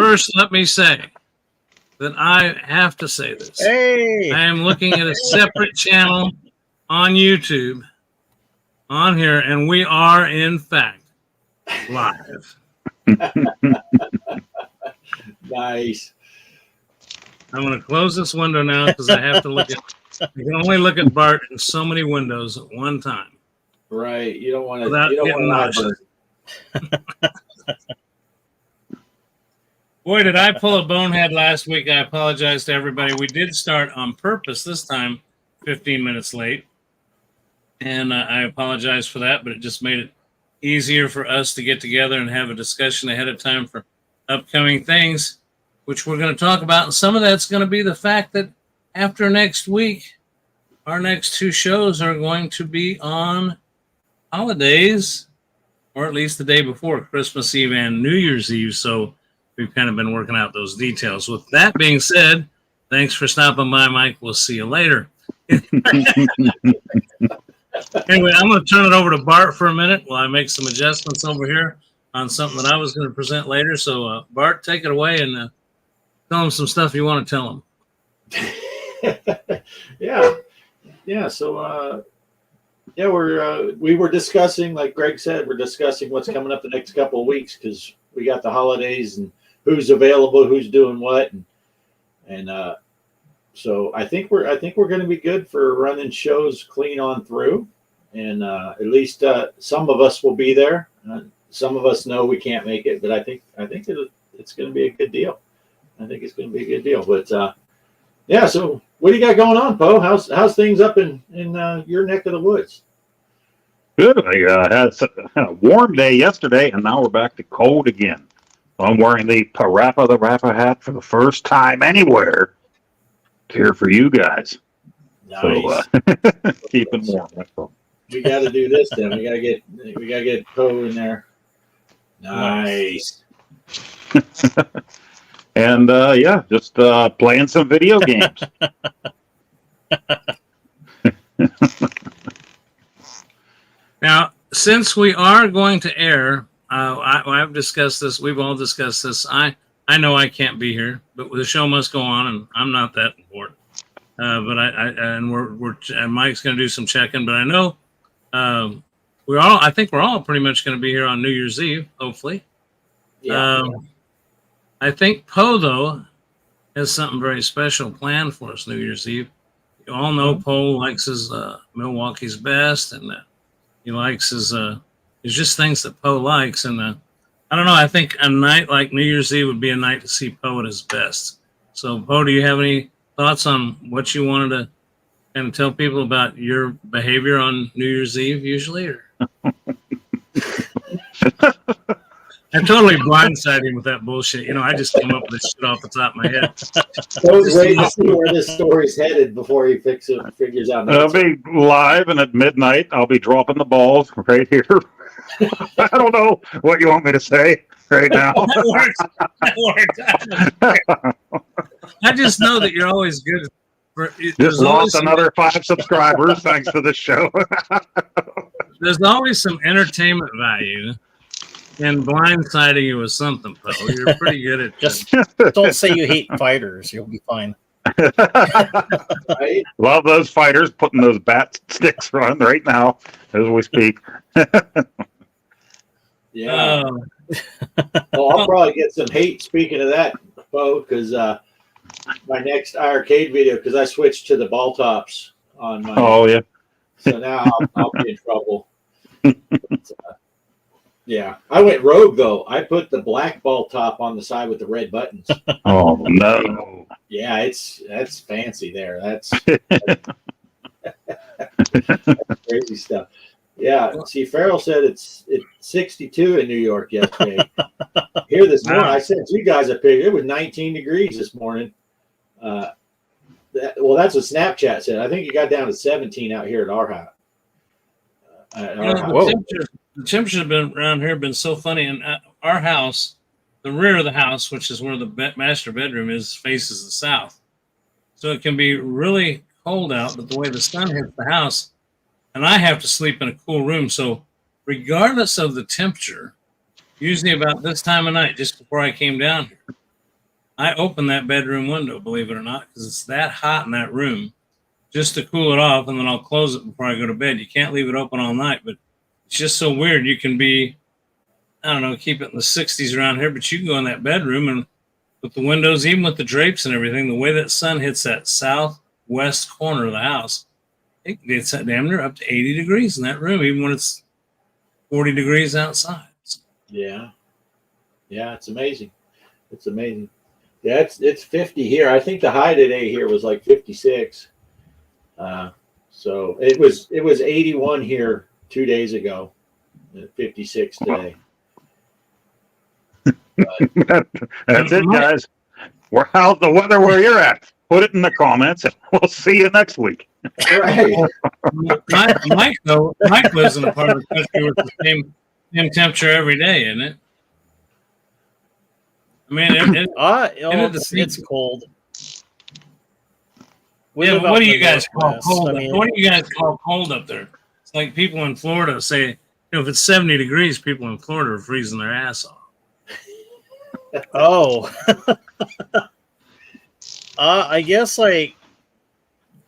first, let me say that I have to say this. Hey! I am looking at a separate channel on YouTube on here, and we are, in fact, live. Nice. I'm going to close this window now because I have to look at. You can only look at Bart in so many windows at one time. Right. You don't want to. Without You don't getting want to. Boy, did I pull a bonehead last week. I apologize to everybody. We did start on purpose this time, 15 minutes late. And I apologize for that, but it just made it easier for us to get together and have a discussion ahead of time for upcoming things, which we're going to talk about. And some of that's going to be the fact that after next week, our next two shows are going to be on holidays, or at least the day before Christmas Eve and New Year's Eve. So we've kind of been working out those details. With that being said, thanks for stopping by, Mike. We'll see you later. Anyway, I'm going to turn it over to Bart for a minute while I make some adjustments over here on something that I was going to present later. So, Bart, take it away and tell him some stuff you want to tell him. Yeah. So, we were discussing, like Greg said, we're discussing what's coming up the next couple of weeks because we got the holidays and who's available, who's doing what, and so I think we're going to be good for running shows clean on through, and at least some of us will be there. Some of us know we can't make it, but I think it's going to be a good deal. I think it's going to be a good deal. But yeah, so what do you got going on, Poe? How's things up in your neck of the woods? Good. I had a warm day yesterday, and now we're back to cold again. I'm wearing the Parappa the Rapper hat for the first time anywhere. Here for you guys. Nice. So keeping warm. We got to do this then. We got to get Poe in there. Nice. And yeah, just playing some video games. Now, since we are going to air, I've discussed this. We've all discussed this. I know I can't be here, but the show must go on, and I'm not that important. But and Mike's going to do some checking. But I know I think we're all pretty much going to be here on New Year's Eve, hopefully. Yeah. I think Poe though has something very special planned for us New Year's Eve. You all know Poe likes his Milwaukee's Best, and he likes his just things that Poe likes, and I don't know. I think a night like New Year's Eve would be a night to see Poe at his best. So, Poe, do you have any thoughts on what you wanted to kind of tell people about your behavior on New Year's Eve usually? Or? I totally blindsided him with that bullshit. I just come up with this shit off the top of my head. I was waiting to see where this story's headed before he figures out. I'll be live, and at midnight, I'll be dropping the balls right here. I don't know what you want me to say right now. That works. I just know that you're always good. Just lost another 5 subscribers thanks to this show. There's always some entertainment value in blindsiding you with something, Poe. You're pretty good at just don't say you hate fighters. You'll be fine. Right? Love those fighters putting those bat sticks on right now as we speak. Yeah. Well, I'll probably get some hate speaking of that, Poe, because my next arcade video, because I switched to the ball tops on my. Oh yeah. So now I'll be in trouble. But, yeah, I went rogue though. I put the black ball top on the side with the red buttons. Oh no. Yeah, that's fancy there. That's crazy stuff. Yeah, see, Farrell said it's 62 in New York yesterday. Here this morning, I sent you guys a picture. It was 19 degrees this morning. That's what Snapchat said. I think it got down to 17 out here at our house. The temperatures have been around here been so funny. And our house, the rear of the house, which is where the master bedroom is, faces the south. So it can be really cold out, but the way the sun hits the house, and I have to sleep in a cool room. So regardless of the temperature, usually about this time of night, just before I came down here, I open that bedroom window, believe it or not, because it's that hot in that room, just to cool it off, and then I'll close it before I go to bed. You can't leave it open all night, but it's just so weird. You can be, I don't know, keep it in the 60s around here, but you can go in that bedroom and with the windows, even with the drapes and everything, the way that sun hits that southwest corner of the house, it's damn near up to 80 degrees in that room, even when it's 40 degrees outside. Yeah. Yeah, it's amazing. It's amazing. Yeah, it's 50 here. I think the high today here was like 56. So it was 81 here 2 days ago, and 56 today. That's it, guys. How's the weather where you're at? Put it in the comments, and we'll see you next week. Right. Mike lives in a part of the country with the same temperature every day, isn't it? I mean, it's cold. Yeah, what do you guys call cold? What do you guys call cold up there? It's like people in Florida say, if it's 70 degrees, people in Florida are freezing their ass off. Oh, I guess like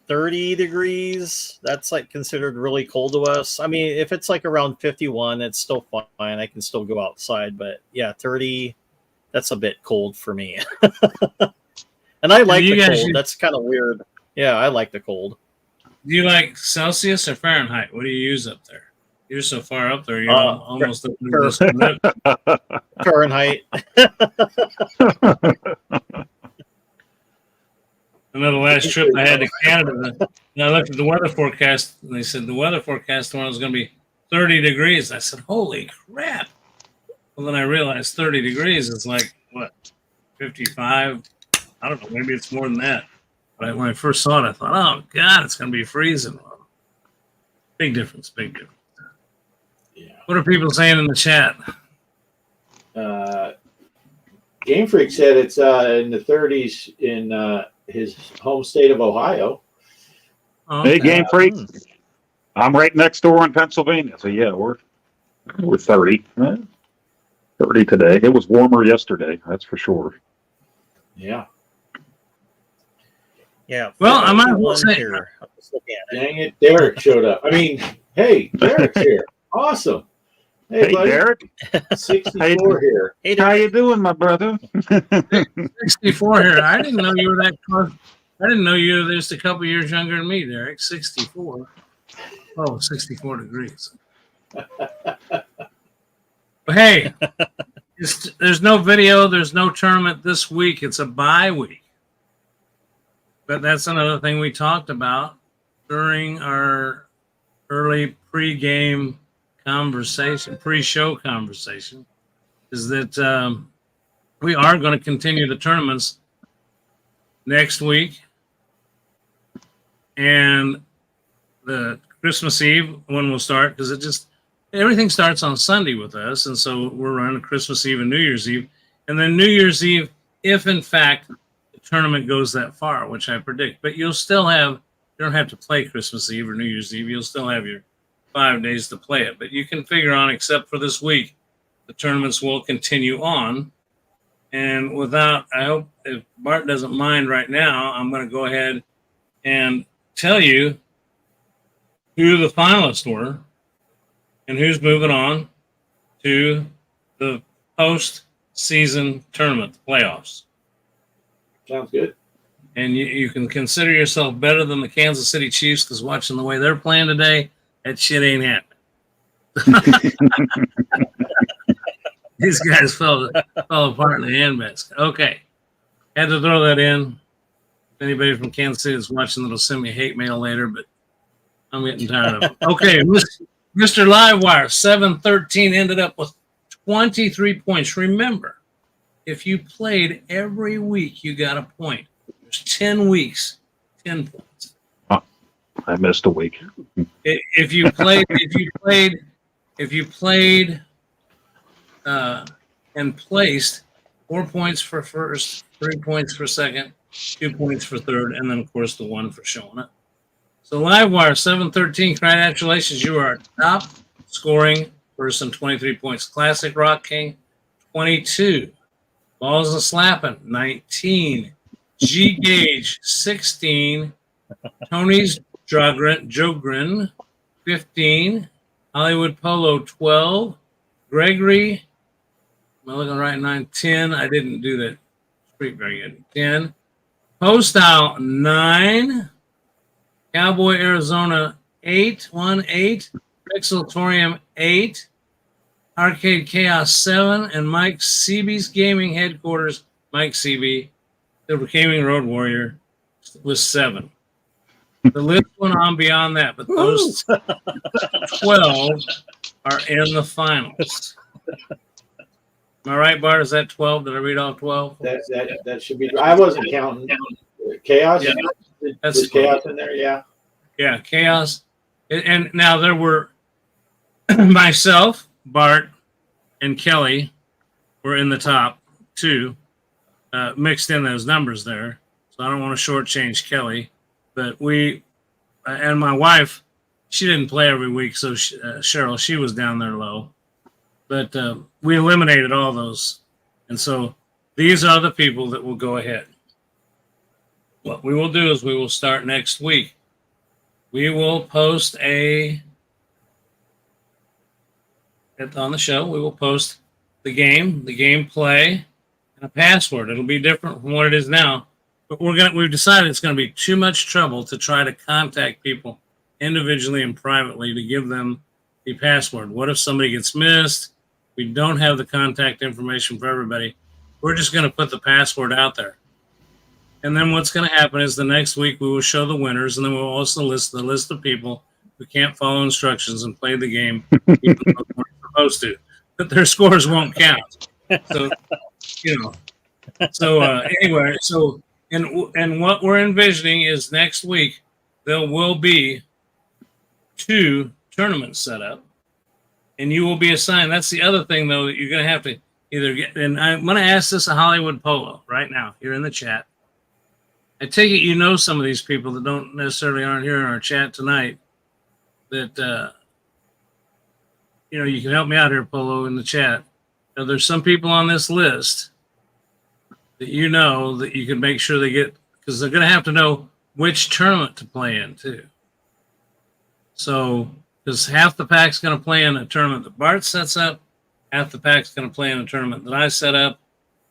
30 degrees. That's like considered really cold to us. I mean, if it's like around 51, it's still fine. I can still go outside. But yeah, 30, that's a bit cold for me. And I like the cold. That's kind of weird. Yeah, I like the cold. Do you like Celsius or Fahrenheit? What do you use up there? You're so far up there, you're almost up to Fahrenheit. I know the last trip I had to Canada, and I looked at the weather forecast, and they said the weather forecast tomorrow is going to be 30 degrees. I said, holy crap. Well, then I realized 30 degrees is like, what, 55? I don't know. Maybe it's more than that. But when I first saw it, I thought, oh, God, it's going to be freezing. Big difference, big difference. Yeah. What are people saying in the chat? Game Freak said it's in the 30s in his home state of Ohio. Hey, Game Freak. I'm right next door in Pennsylvania. So, yeah, we're 30. 30 today. It was warmer yesterday, that's for sure. Yeah. Yeah. Well, I might as well say, here. Dang it, Derek showed up. I mean, hey, Derek's here. Awesome. Hey, buddy. Derek. 64 here. Hey, how you doing, my brother? 64 here. I didn't know you were that close. I didn't know you were just a couple years younger than me, Derek. 64. Oh, 64 degrees. But hey, there's no video. There's no tournament this week. It's a bye week. But that's another thing we talked about during our early pre-game conversation, pre-show conversation, is that we are going to continue the tournaments next week. And the Christmas Eve when we'll start, because everything starts on Sunday with us. And so we're running Christmas Eve and New Year's Eve. And then New Year's Eve, if in fact the tournament goes that far, which I predict, but you don't have to play Christmas Eve or New Year's Eve. You'll still have your 5 days to play it. But you can figure on, except for this week, the tournaments will continue on. And I hope if Bart doesn't mind right now, I'm going to go ahead and tell you who the finalists were and who's moving on to the post-season tournament, the playoffs. Sounds good. And you can consider yourself better than the Kansas City Chiefs, because watching the way they're playing today, that shit ain't happening. These guys fell apart in the handbasket. Okay. Had to throw that in. If anybody from Kansas City is watching, that'll send me hate mail later, but I'm getting tired of it. Okay, Mr. Livewire, 713 ended up with 23 points. Remember, if you played every week, you got a point. There's 10 weeks, 10 points. I missed a week. If you played and placed, 4 points for first, 3 points for second, 2 points for third, and then of course the 1 for showing up. So Livewire 713, congratulations, you are top scoring person, 23 points. Classic Rock King 22. Balls a slapping, 19. G Gage, 16. Tony's Jogren, 15. Hollywood Polo, 12. Gregory, am I looking right? 9, 10. I didn't do that streak very good. 10. Postal, 9. Cowboy Arizona, 8. 1, 8. Pixelatorium, 8. Arcade Chaos, 7. And Mike Seaby's Gaming Headquarters, Mike Seaby, the Gaming Road Warrior, was 7. The list went on beyond that, but those 12 are in the finals. Am I right, Bart? Is that 12? Did I read all 12? That should be. I wasn't counting. Chaos. Yeah, that's There's chaos in there. Yeah. Yeah, Chaos. And now there were myself, Bart, and Kelly were in the top 2, mixed in those numbers there. So I don't want to shortchange Kelly. But we, and my wife, she didn't play every week, so Cheryl, she was down there low. But we eliminated all those. And so these are the people that will go ahead. What we will do is we will start next week. We will post on the show, we will post the gameplay, and a password. It'll be different from what it is now. But we've decided it's going to be too much trouble to try to contact people individually and privately to give them the password. What if somebody gets missed? We don't have the contact information for everybody. We're just going to put the password out there. And then what's going to happen is the next week we will show the winners, and then we'll also list the list of people who can't follow instructions and play the game even though they're supposed to. But their scores won't count. So, anyway, so... And what we're envisioning is next week there will be 2 tournaments set up, and you will be assigned. That's the other thing, though, that you're going to have to either get. And I'm going to ask this of Hollywood Polo right now. You're in the chat. I take it you know some of these people that don't necessarily aren't here in our chat tonight. That you can help me out here, Polo, in the chat. Now, there's some people on this list that that you can make sure they get, because they're going to have to know which tournament to play in too. So, because half the pack's going to play in a tournament that Bart sets up, half the pack's going to play in a tournament that I set up.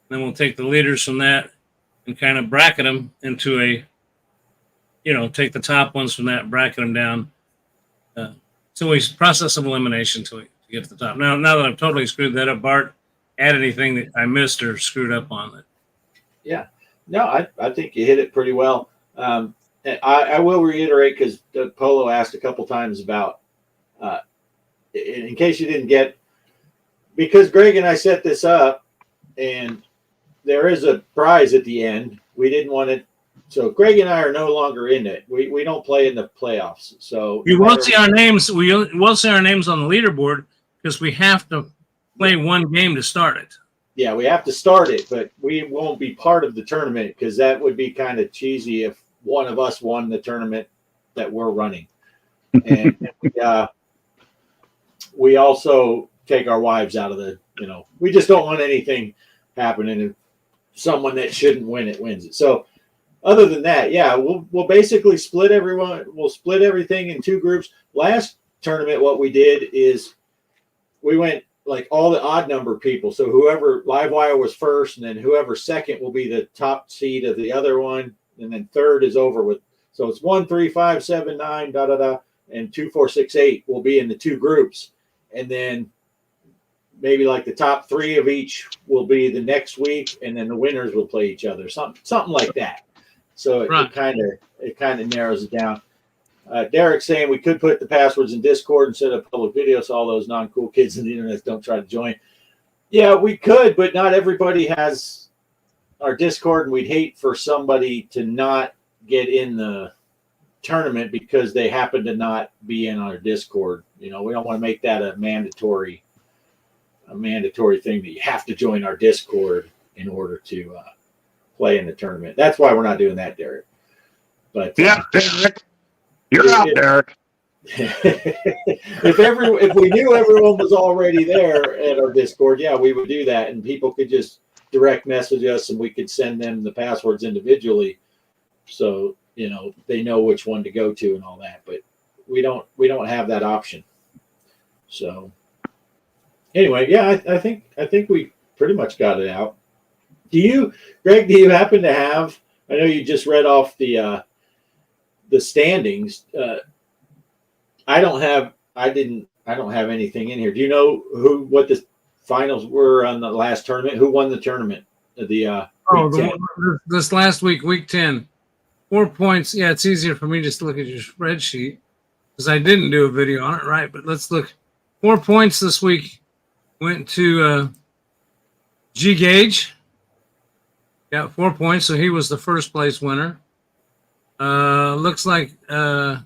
Then we'll take the leaders from that and kind of bracket them into take the top ones from that, bracket them down. So we process of elimination to get to the top. Now that I've totally screwed that up, Bart, add anything that I missed or screwed up on it. Yeah, no, I think you hit it pretty well. I will reiterate, because Polo asked a couple times about, in case you didn't get, because Greg and I set this up, and there is a prize at the end. We didn't want it, so Greg and I are no longer in it. We don't play in the playoffs. So you won't see our names. We will see our names on the leaderboard because we have to play one game to start it. Yeah, we have to start it, but we won't be part of the tournament because that would be kind of cheesy if one of us won the tournament that we're running. And we also take our wives out of the, we just don't want anything happening. If someone that shouldn't win it wins it. So other than that, yeah, we'll basically split everyone. We'll split everything in 2 groups. Last tournament, what we did is we went like all the odd number people. So whoever Livewire was first, and then whoever second will be the top seed of the other one. And then third is over with. So it's 1, 3, 5, 7, 9, and 2, 4, 6, 8 will be in the 2 groups. And then maybe like the top 3 of each will be the next week. And then the winners will play each other. Something like that. So it kind of narrows it down. Derek's saying we could put the passwords in Discord instead of public video, so all those non-cool kids on the internet don't try to join. Yeah, we could, but not everybody has our Discord, and we'd hate for somebody to not get in the tournament because they happen to not be in our Discord. We don't want to make that a mandatory thing that you have to join our Discord in order to play in the tournament. That's why we're not doing that, Derek. But yeah, Derek. You're out, Derek. If we knew everyone was already there at our Discord, yeah, we would do that, and people could just direct message us and we could send them the passwords individually, so they know which one to go to and all that. But we don't have that option. So anyway, yeah, I think we pretty much got it out. Greg, do you happen to have? I know you just read off the standings. I don't have anything in here. Do you know what the finals were on the last tournament? Who won the tournament? This last week, week 10, 4 points. Yeah, it's easier for me just to look at your spreadsheet because I didn't do a video on it, right? But let's look. 4 points this week went to G Gage. Got 4 points, so he was the first place winner. Looks like you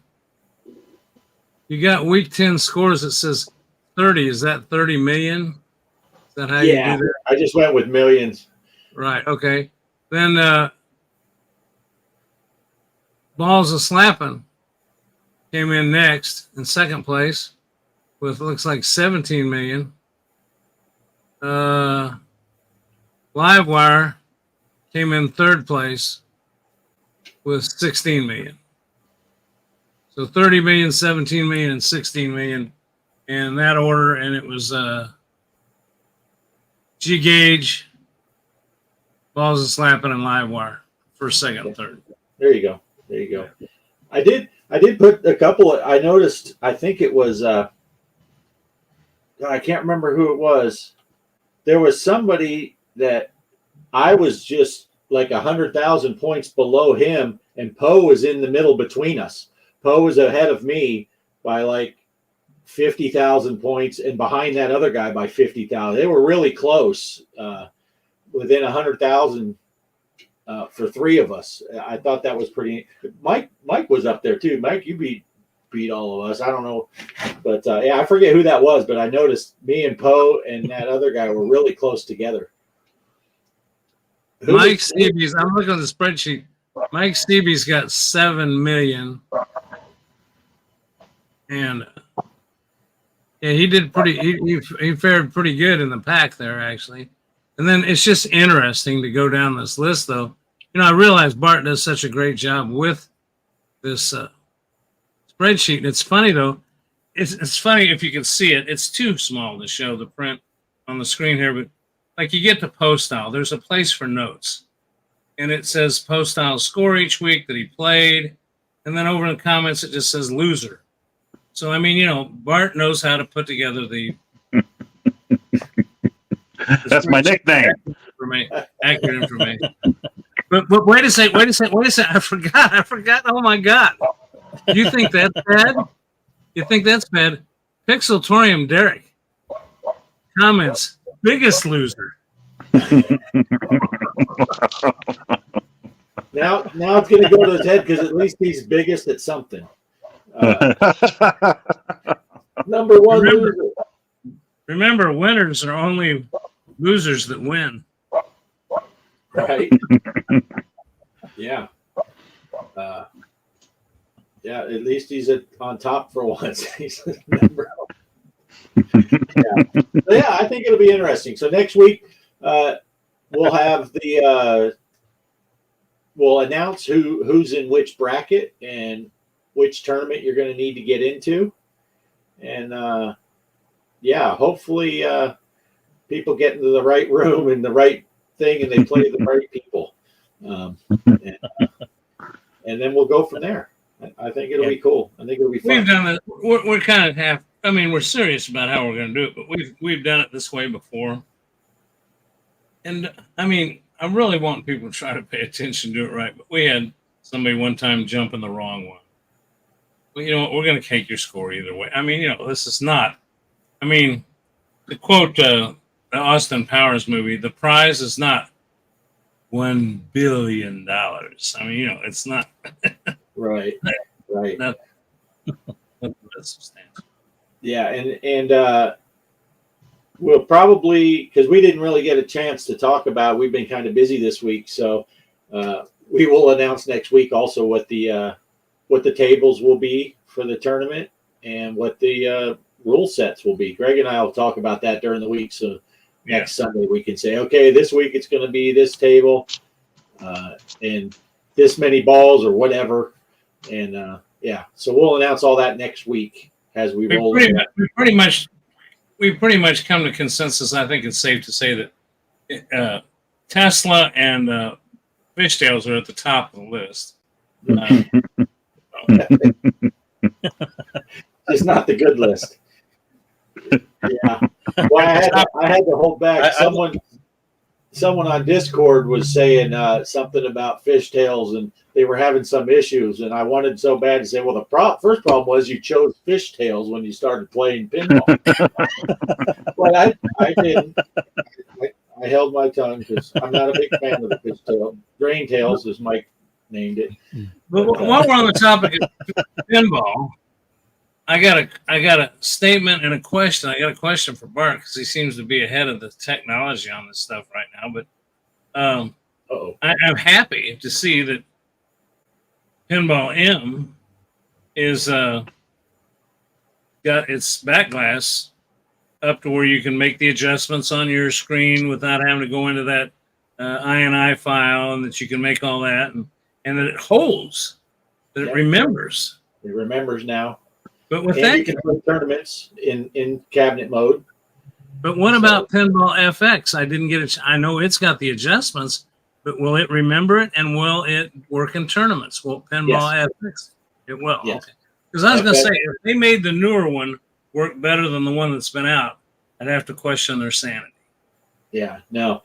got week 10 scores. It says 30. Is that 30 million? Is that how you do that? I just went with millions. Right. Okay. Then Balls of Slapping came in next in second place with looks like 17 million. Livewire came in third place with 16 million. So 30 million, 17 million, and 16 million in that order. And it was G Gage, Balls of Slapping, and Livewire first, second, and third. There you go. I did put a couple. I noticed. I think it was. I can't remember who it was. There was somebody that I was just like 100,000 points below him, and Poe was in the middle between us. Poe was ahead of me by like 50,000 points, and behind that other guy by 50,000. They were really close, within 100,000 for three of us. I thought that was pretty. Mike was up there too. Mike, you beat all of us. I don't know, but yeah, I forget who that was. But I noticed me and Poe and that other guy were really close together. Mike Stevie's. I'm looking at the spreadsheet. Mike Stevie's got 7 million, and yeah, he did pretty. He fared pretty good in the pack there, actually. And then it's just interesting to go down this list, though. I realize Bart does such a great job with this spreadsheet. And it's funny, though. It's funny if you can see it. It's too small to show the print on the screen here, but like you get to Postile, there's a place for notes. And it says Postile's score each week that he played. And then over in the comments, it just says loser. So, I mean, Bart knows how to put together the That's my nickname. Accurate information. But wait a second. I forgot. Oh my God. You think that's bad? You think that's bad? Pixeltorium Derek comments, biggest loser. Now it's going to go to his head because at least he's biggest at something. Number one loser. Remember, winners are only losers that win. Right. Yeah. Yeah, at least he's on top for once. He's number one. Yeah, I think it'll be interesting. So next week, we'll have we'll announce who's in which bracket and which tournament you're going to need to get into. And yeah, hopefully people get into the right room and the right thing and they play the right people. And then we'll go from there. I think it'll be cool. I think it'll be fun. We've done it. We're kind of half. I mean, we're serious about how we're going to do it, but we've done it this way before. And I mean, I really want people to try to pay attention to it right. But we had somebody one time jump in the wrong one. Well, you know what? We're going to take your score either way. I mean, this is not. I mean, to quote the Austin Powers movie, the prize is not $1 billion. I mean, it's not. Right. That's substantial. Yeah, and we'll probably, because we didn't really get a chance to talk about, we've been kind of busy this week, so we will announce next week also what the tables will be for the tournament and what the rule sets will be. Greg and I will talk about that during the week, so next Sunday we can say, okay, this week it's going to be this table and this many balls or whatever. And so we'll announce all that next week as we roll. We pretty much come to consensus. I think it's safe to say that Tesla and Fishtails are at the top of the list. It's not the good list. Yeah. Well, I had to hold back. Someone on Discord was saying something about Fishtails, and they were having some issues. And I wanted so bad to say, well, the first problem was you chose Fishtails when you started playing pinball. But I didn't. I held my tongue because I'm not a big fan of the Fishtail. Drain Tails, as Mike named it. But while we're on the topic of pinball, I got a statement and a question. I got a question for Bart because he seems to be ahead of the technology on this stuff right now. But I'm happy to see that Pinball M is got its back glass up to where you can make the adjustments on your screen without having to go into that INI file, and that you can make all that, and that it holds, that it remembers. It remembers now. But with and that, you can play tournaments in cabinet mode. But what about Pinball FX? I didn't get it. I know it's got the adjustments, but will it remember it, and will it work in tournaments? Will Pinball FX? It will. Yes. Okay. Because I was going to say, if they made the newer one work better than the one that's been out, I'd have to question their sanity. Yeah. No.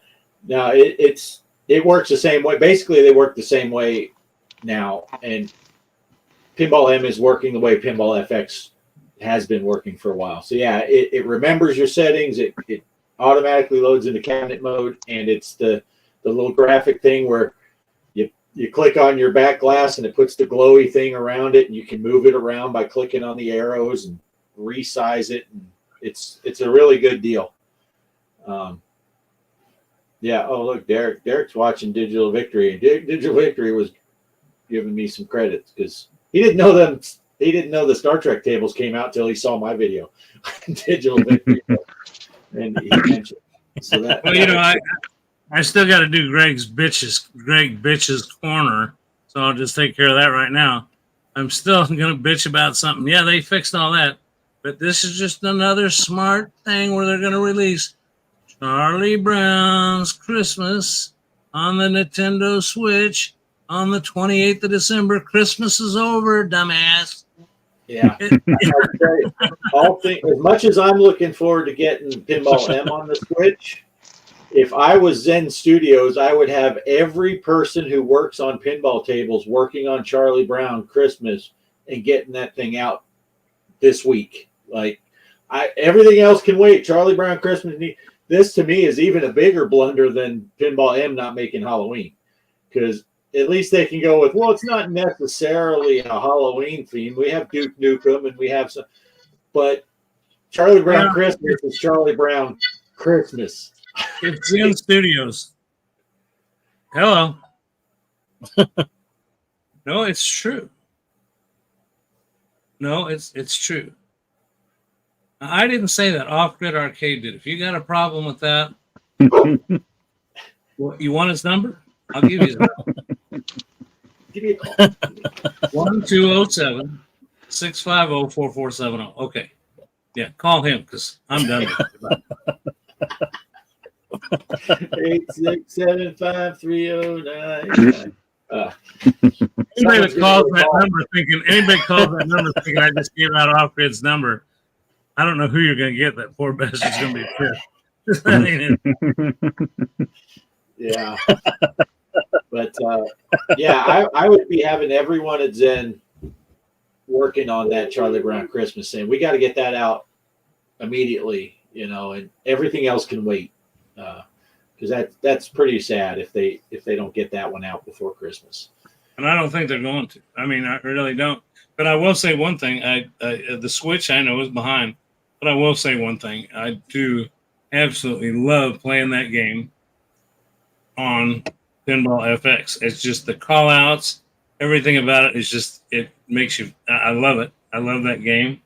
It works the same way. Basically, they work the same way now, and Pinball M is working the way Pinball FX has been working for a while. So yeah, it remembers your settings. It automatically loads into cabinet mode, and it's the little graphic thing where you click on your back glass and it puts the glowy thing around it, and you can move it around by clicking on the arrows and resize it. And it's a really good deal. Yeah. Oh, look, Derek's watching Digital Victory, and Digital Victory was giving me some credits because he didn't know them. He didn't know the Star Trek tables came out till he saw my video, Digital Victory, and he mentioned. So that. Well, I still got to do Greg Bitch's corner, so I'll just take care of that right now. I'm still going to bitch about something. Yeah, they fixed all that, but this is just another smart thing where they're going to release Charlie Brown's Christmas on the Nintendo Switch on the 28th of December. Christmas is over, dumbass. Yeah. As much as I'm looking forward to getting Pinball M on the Switch, if I was Zen Studios, I would have every person who works on pinball tables working on Charlie Brown Christmas and getting that thing out this week. Like, everything else can wait. Charlie Brown Christmas. This to me is even a bigger blunder than Pinball M not making Halloween, because at least they can go with, well, it's not necessarily a Halloween theme. We have Duke Nukem and we have some, but Charlie Brown Christmas is Charlie Brown Christmas. It's Zen Studios. Hello. No, it's true. No, it's true. I didn't say that. Off Grid Arcade did. If you got a problem with that, you want his number? I'll give you his number. Give me a call. 1207-650-4470. Okay. Yeah, call him because I'm done with it. 8675309. Anybody that calls that number thinking I just gave out Off Grid's number, I don't know who you're going to get. That poor bastard's going to be pissed. That ain't it. Yeah. But I would be having everyone at Zen working on that Charlie Brown Christmas thing. We got to get that out immediately, and everything else can wait. Because that's pretty sad if they don't get that one out before Christmas. And I don't think they're going to. I mean, I really don't. But I will say one thing. The Switch I know is behind, but I will say one thing. I do absolutely love playing that game on Pinball FX. It's just the call outs, everything about it is just, it makes you, I love it. I love that game.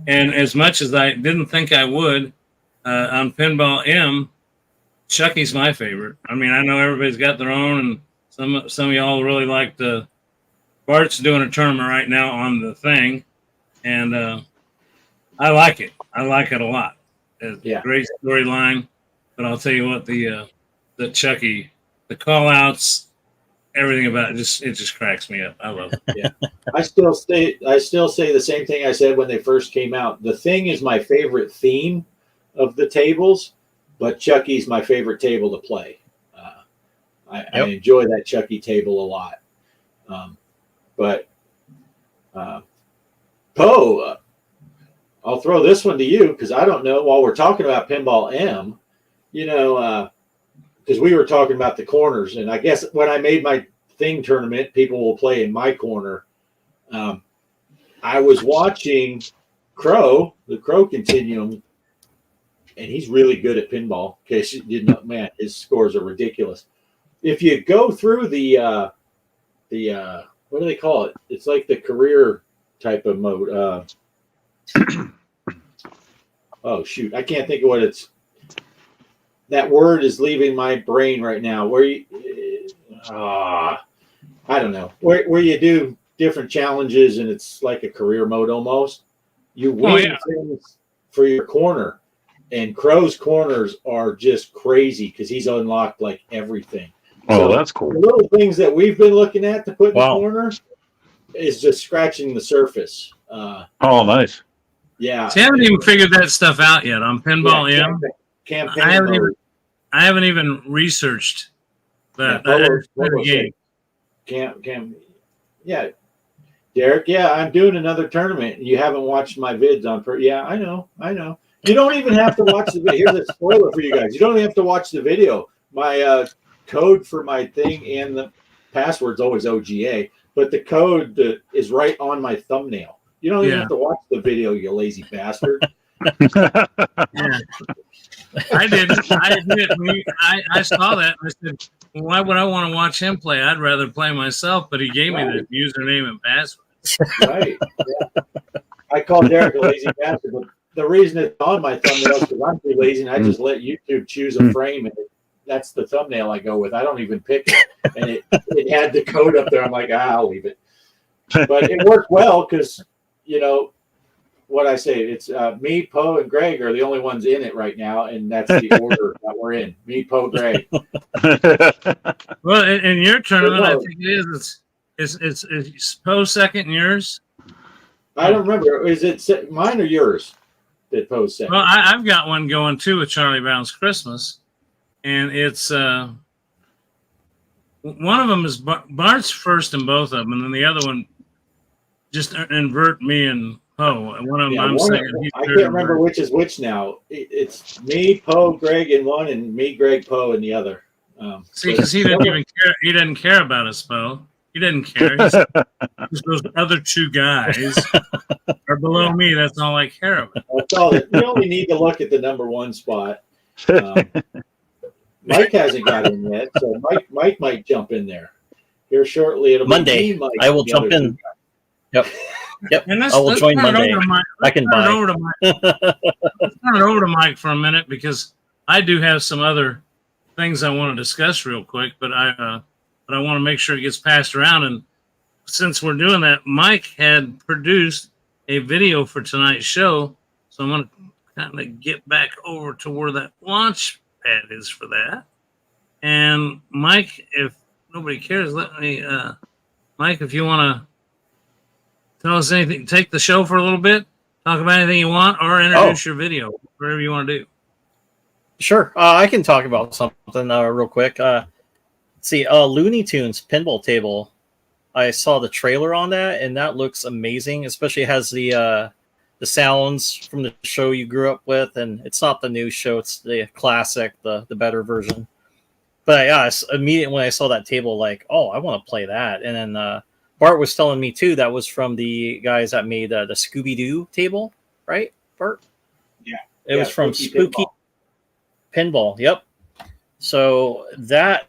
And as much as I didn't think I would on Pinball M, Chucky's my favorite. I mean, I know everybody's got their own, and some of y'all really like the. Bart's doing a tournament right now on the thing, and I like it. I like it a lot. It's a great storyline, but I'll tell you what, the Chucky, the call outs, everything about it just cracks me up. I love it. Yeah. I still say the same thing I said when they first came out. The Thing is my favorite theme of the tables, but Chucky's my favorite table to play. I enjoy that Chucky table a lot. But Poe, I'll throw this one to you because I don't know. While we're talking about Pinball M, because we were talking about the corners, and I guess when I made my thing tournament, people will play in my corner. I was watching Crow, the Crow Continuum, and he's really good at pinball. In case you didn't know, man, his scores are ridiculous. If you go through the what do they call it? It's like the career type of mode. Oh shoot, I can't think of what it's. That word is leaving my brain right now. Where you, I don't know. Where you do different challenges and it's like a career mode almost. You win things for your corner, and Crow's corners are just crazy because he's unlocked like everything. Oh, so that's cool. The little things that we've been looking at to put in the corner is just scratching the surface. Oh, nice. Yeah. See, I haven't even figured that stuff out yet on Pinball M. Campaign I haven't even researched that. Yeah, Derek. Yeah, I'm doing another tournament. You haven't watched my vids on. Yeah, I know. You don't even have to watch the video. Here's a spoiler for you guys. You don't even have to watch the video. My code for my thing and the password's always OGA, but the code is right on my thumbnail. You don't even have to watch the video, you lazy bastard. Yeah. I didn't. I saw that. I said, why would I want to watch him play? I'd rather play myself, but he gave me the username and password. Right. Yeah. I call Derek a lazy bastard, but the reason it's on my thumbnail is because I'm too lazy and I just let YouTube choose a frame and that's the thumbnail I go with. I don't even pick it. And it had the code up there. I'm like, I'll leave it. But it worked well because, what I say, it's me, Poe, and Greg are the only ones in it right now, and that's the order that we're in. Me, Poe, Greg. Well, in your tournament, I think it is. It's Poe second and yours? I don't remember. Is it mine or yours that Poe second? Well, I've got one going, too, with Charlie Brown's Christmas, and it's one of them is Bart's first in both of them, and then the other one just invert me and Poe. One of them I'm second. I can't remember which is which now. It's me, Poe, Greg in one, and me, Greg, Poe in the other. See, because he didn't even care. He didn't care about us, Poe. He didn't care. Those other two guys are below me. That's all I care about. That's all. You only need to look at the number one spot. Mike hasn't got in yet, so Mike might jump in there here shortly. It'll Monday. be Mike, I will jump in. Yep. And I will join Monday. I can buy. Let's turn it over to Mike for a minute because I do have some other things I want to discuss real quick, but I want to make sure it gets passed around. And since we're doing that, Mike had produced a video for tonight's show, so I'm going to kind of get back over to where that launch pad is for that. And Mike, if nobody cares, Mike, if you want to tell us anything, take the show for a little bit, talk about anything you want, or introduce your video, whatever you want to do. Sure. I can talk about something real quick. See, Looney Tunes pinball table. I saw the trailer on that, and that looks amazing. Especially has the sounds from the show you grew up with, and it's not the new show; it's the classic, the better version. But yeah, immediately when I saw that table, like, oh, I want to play that. And then Bart was telling me too that was from the guys that made the Scooby-Doo table, right, Bart? Yeah, it was from Spooky Pinball. Yep. So that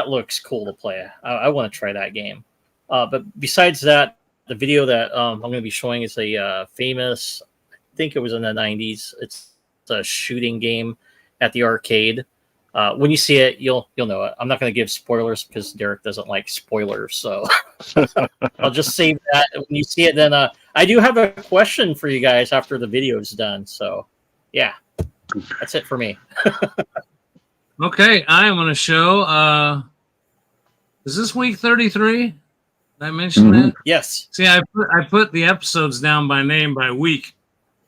looks cool to play. I want to try that game. But besides that, the video that I'm going to be showing is a famous, I think it was in the 90s. It's a shooting game at the arcade. When you see it, you'll know it. I'm not going to give spoilers because Derek doesn't like spoilers, so I'll just save that. When you see it, then I do have a question for you guys after the video is done. So, yeah, that's it for me. Okay, I am going to show. Is this week 33? Did I mention that? Yes. See, I put the episodes down by name by week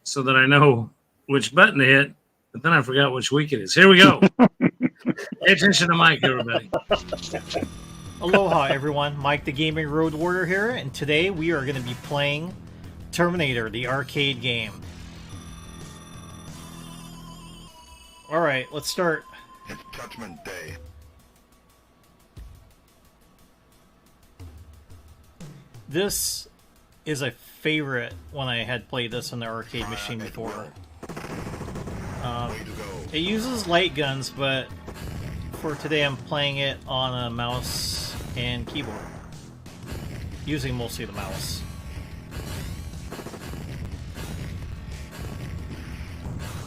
so that I know which button to hit, but then I forgot which week it is. Here we go. Pay attention to Mike, everybody. Aloha, everyone. Mike, the Gaming Road Warrior here, and today we are going to be playing Terminator, the arcade game. All right, let's start. It's Judgment Day. This is a favorite when I had played this on the arcade machine before. Way to go. It uses light guns, but for today I'm playing it on a mouse and keyboard. Using mostly the mouse.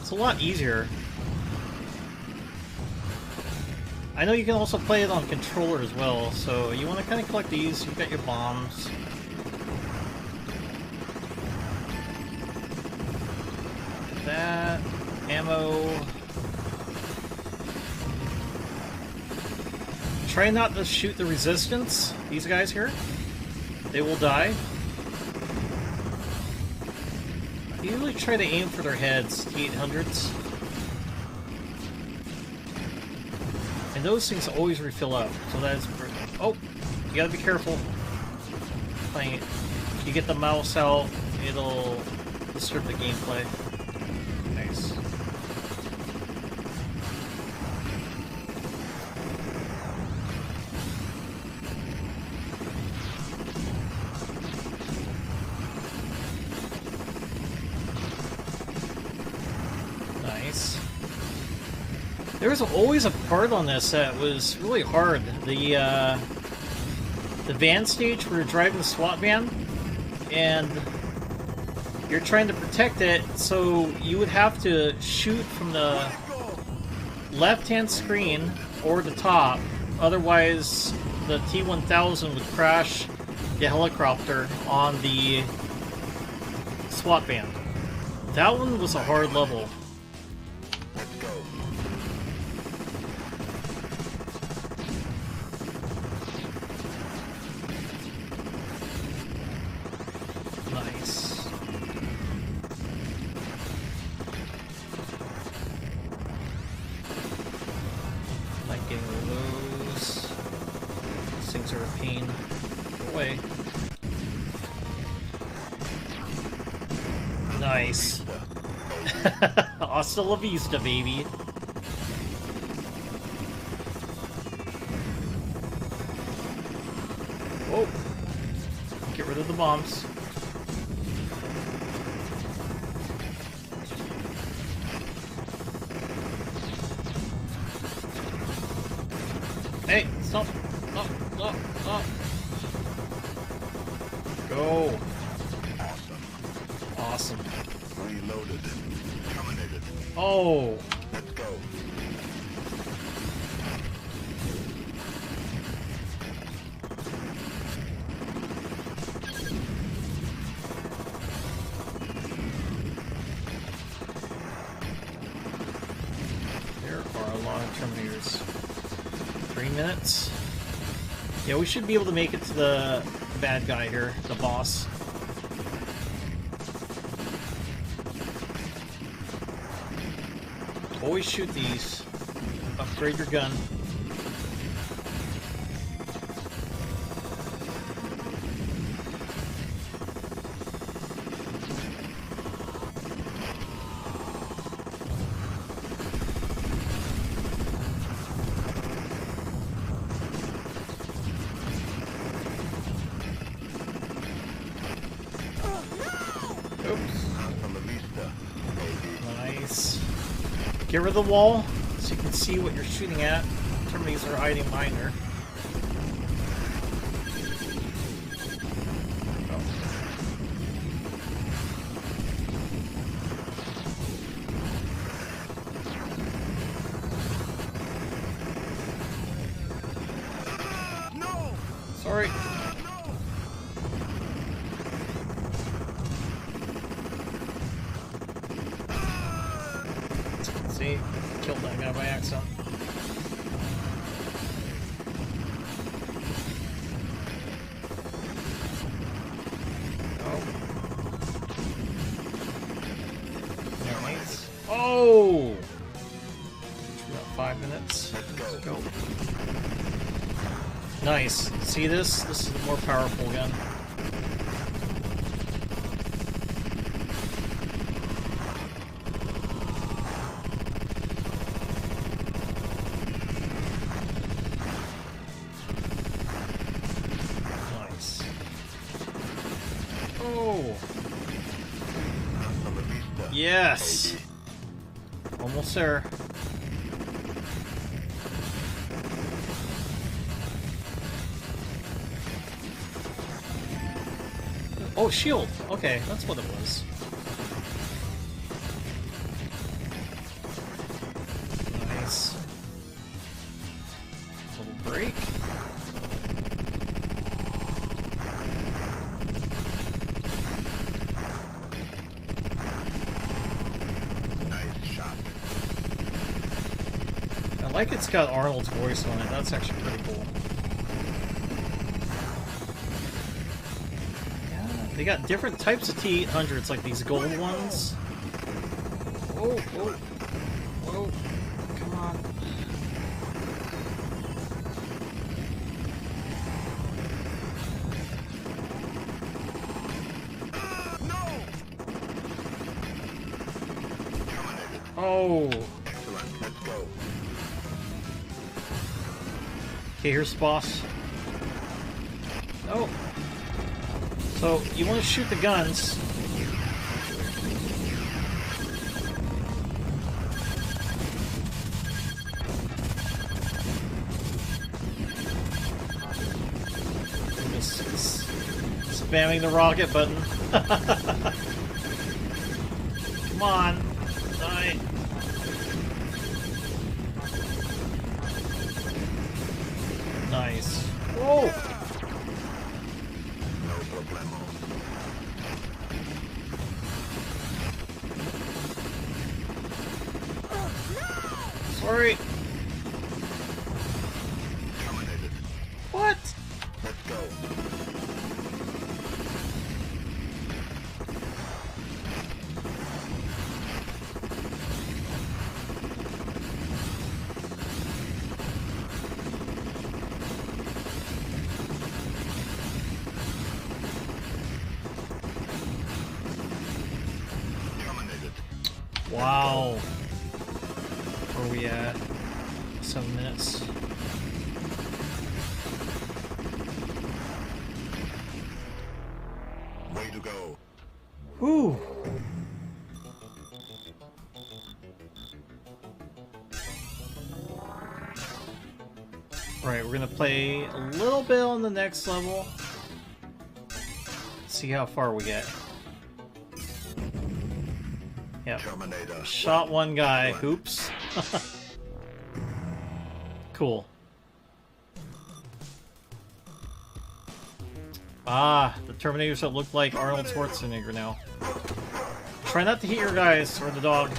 It's a lot easier. I know you can also play it on controller as well, so you want to kind of collect these. You've got your bombs. That ammo. Try not to shoot the resistance. These guys here, they will die. I usually try to aim for their heads, the 800s. And those things always refill up, so that is pretty... Oh, you gotta be careful playing it. You get the mouse out, it'll disturb the gameplay. Nice. Nice. There was always a part on this that was really hard. The van stage where you're driving the SWAT van, and you're trying to protect it, so you would have to shoot from the left-hand screen or the top, otherwise the T-1000 would crash the helicopter on the SWAT van. That one was a hard level. Let's go. Nice. Like getting rid of those. These things are a pain. Go away. Nice. Hasta la vista, baby. Whoa. Get rid of the bombs. Hey, stop. Stop, stop, stop. Go. Awesome. Awesome. Reloaded. Terminated. Oh. Let's go. There are a lot of Terminators. 3 minutes. Yeah, we should be able to make it to the bad guy here, the boss. Always shoot these. Upgrade your gun. Oops. Hasta la vista, baby. Nice. Get rid of the wall so you can see what you're shooting at. Terminators are hiding behind her. that guy by accident. Oh! We got 5 minutes. Let's go. Nice. See this? This is a more powerful gun. Nice. Oh! Yes! Almost there. Oh, shield! Okay, that's what it was. Nice. Little break. I like it's got Arnold's voice on it. That's actually pretty cool. Yeah, they got different types of T-800s, like these gold ones. Oh, oh, oh, come on. Oh. Excellent. Let's go. Okay, here's the boss. Oh. So, you want to shoot the guns. Just spamming the rocket button. Come on. Die. Nice. Whoa! No problemo. Sorry. Terminated. What? Let's go. Terminated. Wow. Where are we at? 7 minutes. Way to go. Whew. Right, we're gonna play a little bit on the next level. See how far we get. Yep. Terminator. Shot one guy. Oops. Cool. Ah, the Terminators that look like Arnold Schwarzenegger now. Try not to hit your guys or the dog.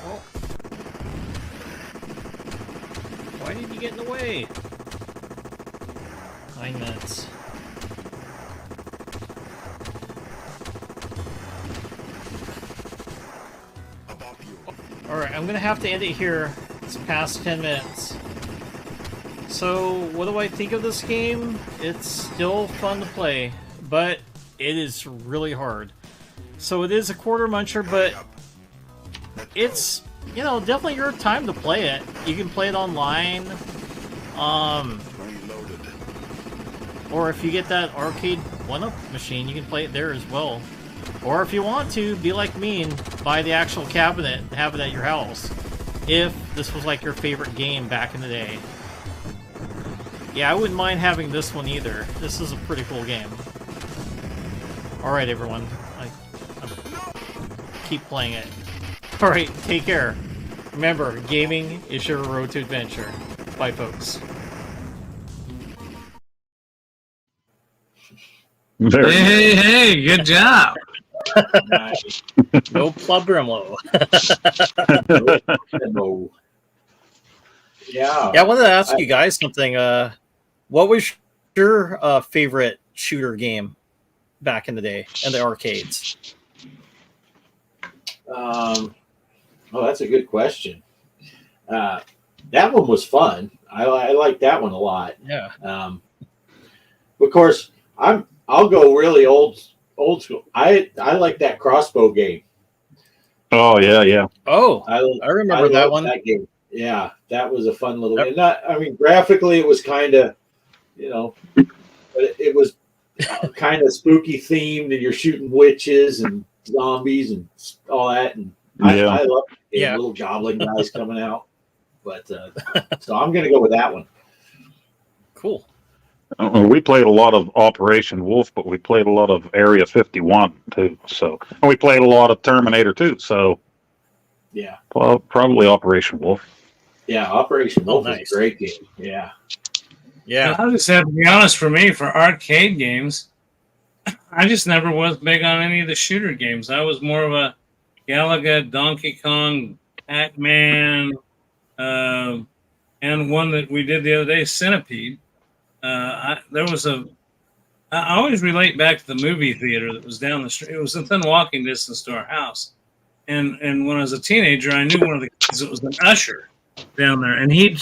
Oh. Why did you get in the way? 9 minutes. Above you. Alright, I'm gonna have to end it here. It's past 10 minutes. So, what do I think of this game? It's still fun to play, but it is really hard. So it is a quarter muncher, but it's, you know, definitely your time to play it. You can play it online, Reloaded. or if you get that arcade one-up machine, you can play it there as well. Or if you want to, be like me and buy the actual cabinet and have it at your house. If this was like your favorite game back in the day. Yeah, I wouldn't mind having this one either. This is a pretty cool game. Alright, everyone. I keep playing it. Alright, take care. Remember, gaming is your road to adventure. Bye, folks. There. Hey, good job. Nice. No Plumberlo. No. Yeah. Yeah, I wanted to ask you guys something. What was your favorite shooter game back in the day in the arcades? Oh, that's a good question. That one was fun. I like that one a lot. Yeah. Of course, I'll go really old school. I like that crossbow game. Oh yeah. Oh, I remember that love one. That game. Yeah, that was a fun little Yep. game. I mean, graphically, it was kind of, but it was kind of spooky themed, and you're shooting witches and zombies and all that. And Yeah. I love it. Yeah. Little goblin guys coming out. But so I'm going to go with that one. Cool. We played a lot of Operation Wolf, but we played a lot of Area 51 too. So, and we played a lot of Terminator too. So, Yeah. well, probably Operation Wolf. Yeah, Operation Wolf nice. is a great game. Yeah. Yeah. I just have to be honest, for me, for arcade games, I just never was big on any of the shooter games. I was more of a Galaga, Donkey Kong, Pac-Man, and one that we did the other day, Centipede. I always relate back to the movie theater that was down the street. It was within walking distance to our house. And when I was a teenager, I knew one of the kids that was an usher down there, and he'd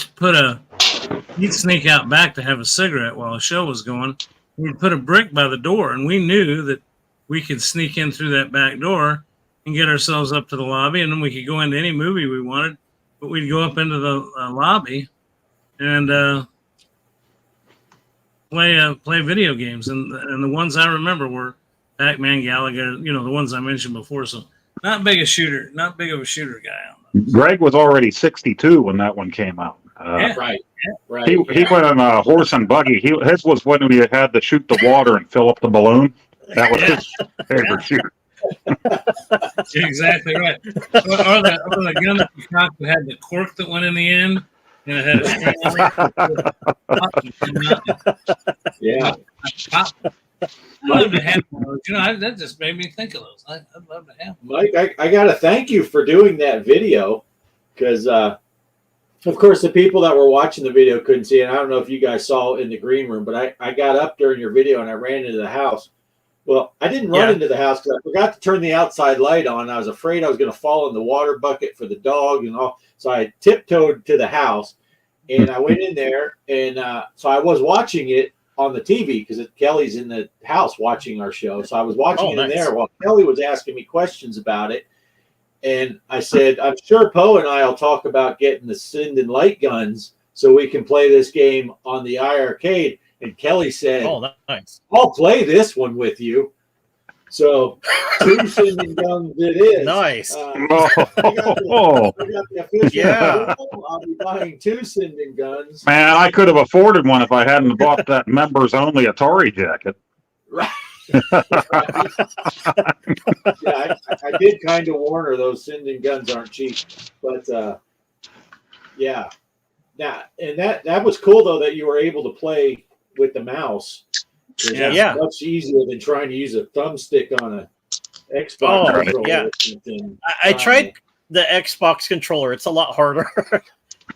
sneak out back to have a cigarette while a show was going. We'd put a brick by the door, and we knew that we could sneak in through that back door and get ourselves up to the lobby, and then we could go into any movie we wanted. But we'd go up into the lobby and play video games, and the ones I remember were Pac-Man, Galaga, the ones I mentioned before. So not big of a shooter guy on those. Greg was already 62 when that one came out. Yeah. Right. Right. He went on a horse and buggy. His was when we had to shoot the water and fill up the balloon. That was his favorite shooter. You're exactly right. Or the gun that you cocked that had the cork that went in the end, and it had a string on it. Yeah. I'd love to have one of those. That just made me think of those. I'd love to have one. Mike, I got to thank you for doing that video because, of course, the people that were watching the video couldn't see it. I don't know if you guys saw in the green room, but I got up during your video and I ran into the house. Well, I didn't run into the house because I forgot to turn the outside light on. I was afraid I was going to fall in the water bucket for the dog and all. So I tiptoed to the house and I went in there. And so I was watching it on the TV because Kelly's in the house watching our show. So I was watching it in there while Kelly was asking me questions about it. And I said, I'm sure Poe and I will talk about getting the Sinden light guns so we can play this game on the iArcade. And Kelly said, Oh, nice. I'll play this one with you. So 2 Sinden guns it is. Nice. I got the official Yeah. approval. I'll be buying 2 Sinden guns. Man, I could have afforded one if I hadn't bought that members only Atari jacket. Right. Yeah, I did kind of warn her those Sinden guns aren't cheap, but yeah. Now, and that was cool though that you were able to play with the mouse. That's much easier than trying to use a thumbstick on a Xbox controller. Yeah. I tried the Xbox controller. It's a lot harder.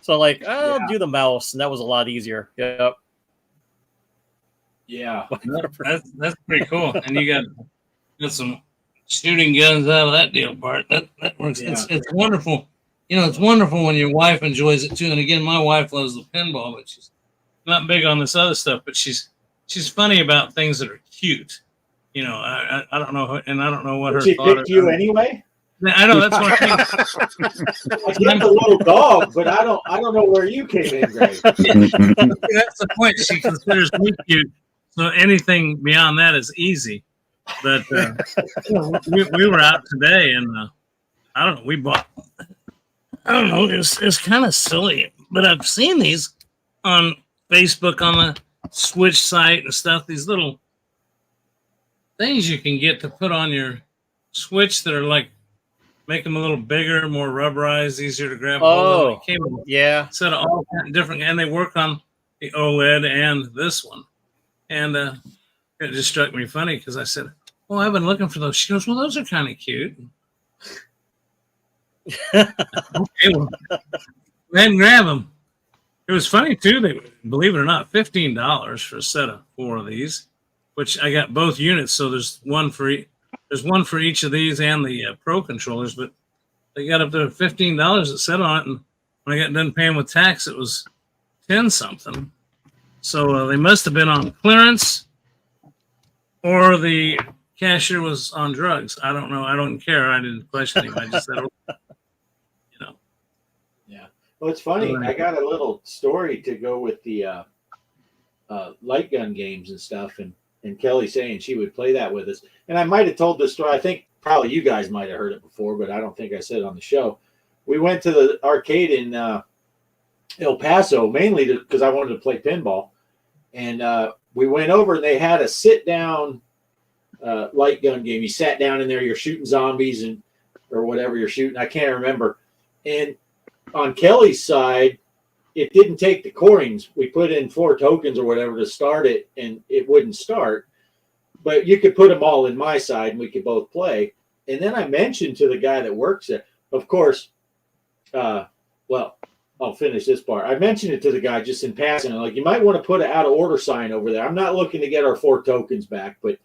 So I'll do the mouse, and that was a lot easier. Yep. Yeah. That's pretty cool. And you got some shooting guns out of that deal, Bart. That works. Yeah. It's wonderful. It's wonderful when your wife enjoys it too. And again, my wife loves the pinball, but she's not big on this other stuff. But she's funny about things that are cute. I don't know, and I don't know what her She thought picked you anyway. I know that's what I think. I get the little dog, but I don't know where you came in, Greg. That's the point. She considers me cute, so anything beyond that is easy. But we were out today, and I don't know. We bought. I don't know. It's kind of silly, but I've seen these on Facebook on the Switch site and stuff. These little things you can get to put on your Switch that are like make them a little bigger, more rubberized, easier to grab hold of. Oh, It came with yeah. a set of all different, and they work on the OLED and this one. And it just struck me funny because I said, "Well, I've been looking for those." She goes, "Well, those are kind of cute." Okay, well, go ahead and grab them. It was funny too. They, believe it or not, $15 for a set of 4 of these, which I got both units. So there's one for each of these and the Pro controllers. But they got up to $15 that set on it, and when I got done paying with tax, it was 10 something. So they must have been on clearance, or the cashier was on drugs. I don't know. I don't care. I didn't question him. I just said, Yeah. Well, it's funny. I got a little story to go with the light gun games and stuff, and Kelly saying she would play that with us. And I might have told this story. I think probably you guys might have heard it before, but I don't think I said it on the show. We went to the arcade in El Paso mainly because I wanted to play pinball, and we went over and they had a sit down light gun game. You sat down in there, you're shooting zombies or whatever you're shooting. I can't remember. And on Kelly's side, it didn't take the coins. We put in 4 tokens or whatever to start it, and it wouldn't start. But you could put them all in my side, and we could both play. And then I mentioned to the guy that works there, of course, well, I'll finish this part. I mentioned it to the guy just in passing. I'm like, you might want to put an out of order sign over there. I'm not looking to get our 4 tokens back, but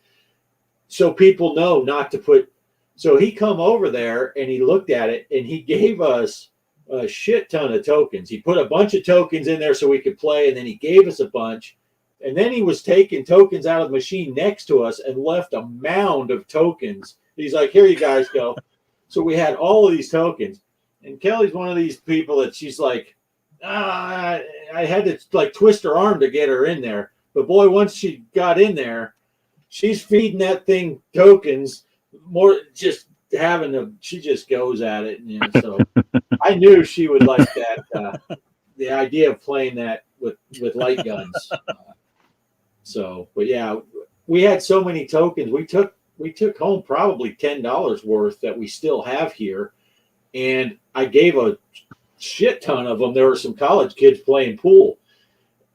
so people know not to put. So he come over there and he looked at it and he gave us a shit ton of tokens. He put a bunch of tokens in there so we could play, and then he gave us a bunch. And then he was taking tokens out of the machine next to us and left a mound of tokens. He's like, here you guys go. So we had all of these tokens. And Kelly's one of these people that she's like, I had to like twist her arm to get her in there. But boy, once she got in there, she's feeding that thing tokens more, just she just goes at it. You know, so I knew she would like that, the idea of playing that with light guns. But yeah, we had so many tokens. We took home probably $10 worth that we still have here. And I gave a shit ton of them. There were some college kids playing pool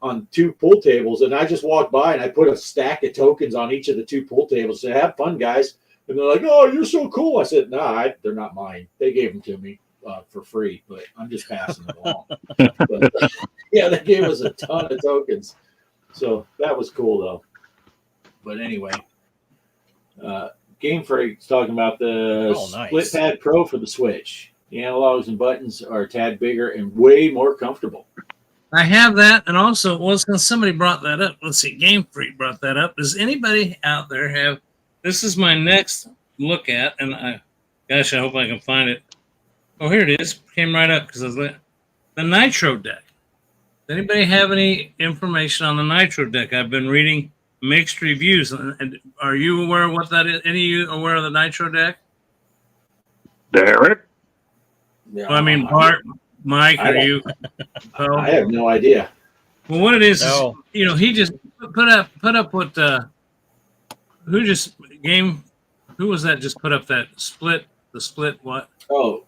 on 2 pool tables, and I just walked by and I put a stack of tokens on each of the 2 pool tables. Said, have fun, guys. And they're like, oh, you're so cool. I said, nah, they're not mine. They gave them to me for free, but I'm just passing them along. But, yeah, they gave us a ton of tokens. So that was cool, though. But anyway, Game Freak's talking about the Split Pad Pro for the Switch. The analogs and buttons are a tad bigger and way more comfortable. I have that, and also, somebody brought that up. Let's see, Game Freak brought that up. Does anybody out there have? This is my next look at, and I hope I can find it. Oh, here it is. Came right up because the Nitro deck. Does anybody have any information on the Nitro deck? I've been reading mixed reviews. And are you aware of what that is? Any of you aware of the Nitro deck? Derek? Yeah, Well, I mean, Bart, Mike, are you? I have no idea. Well, what it is, he just put up what who was that just put up that the split what? Oh,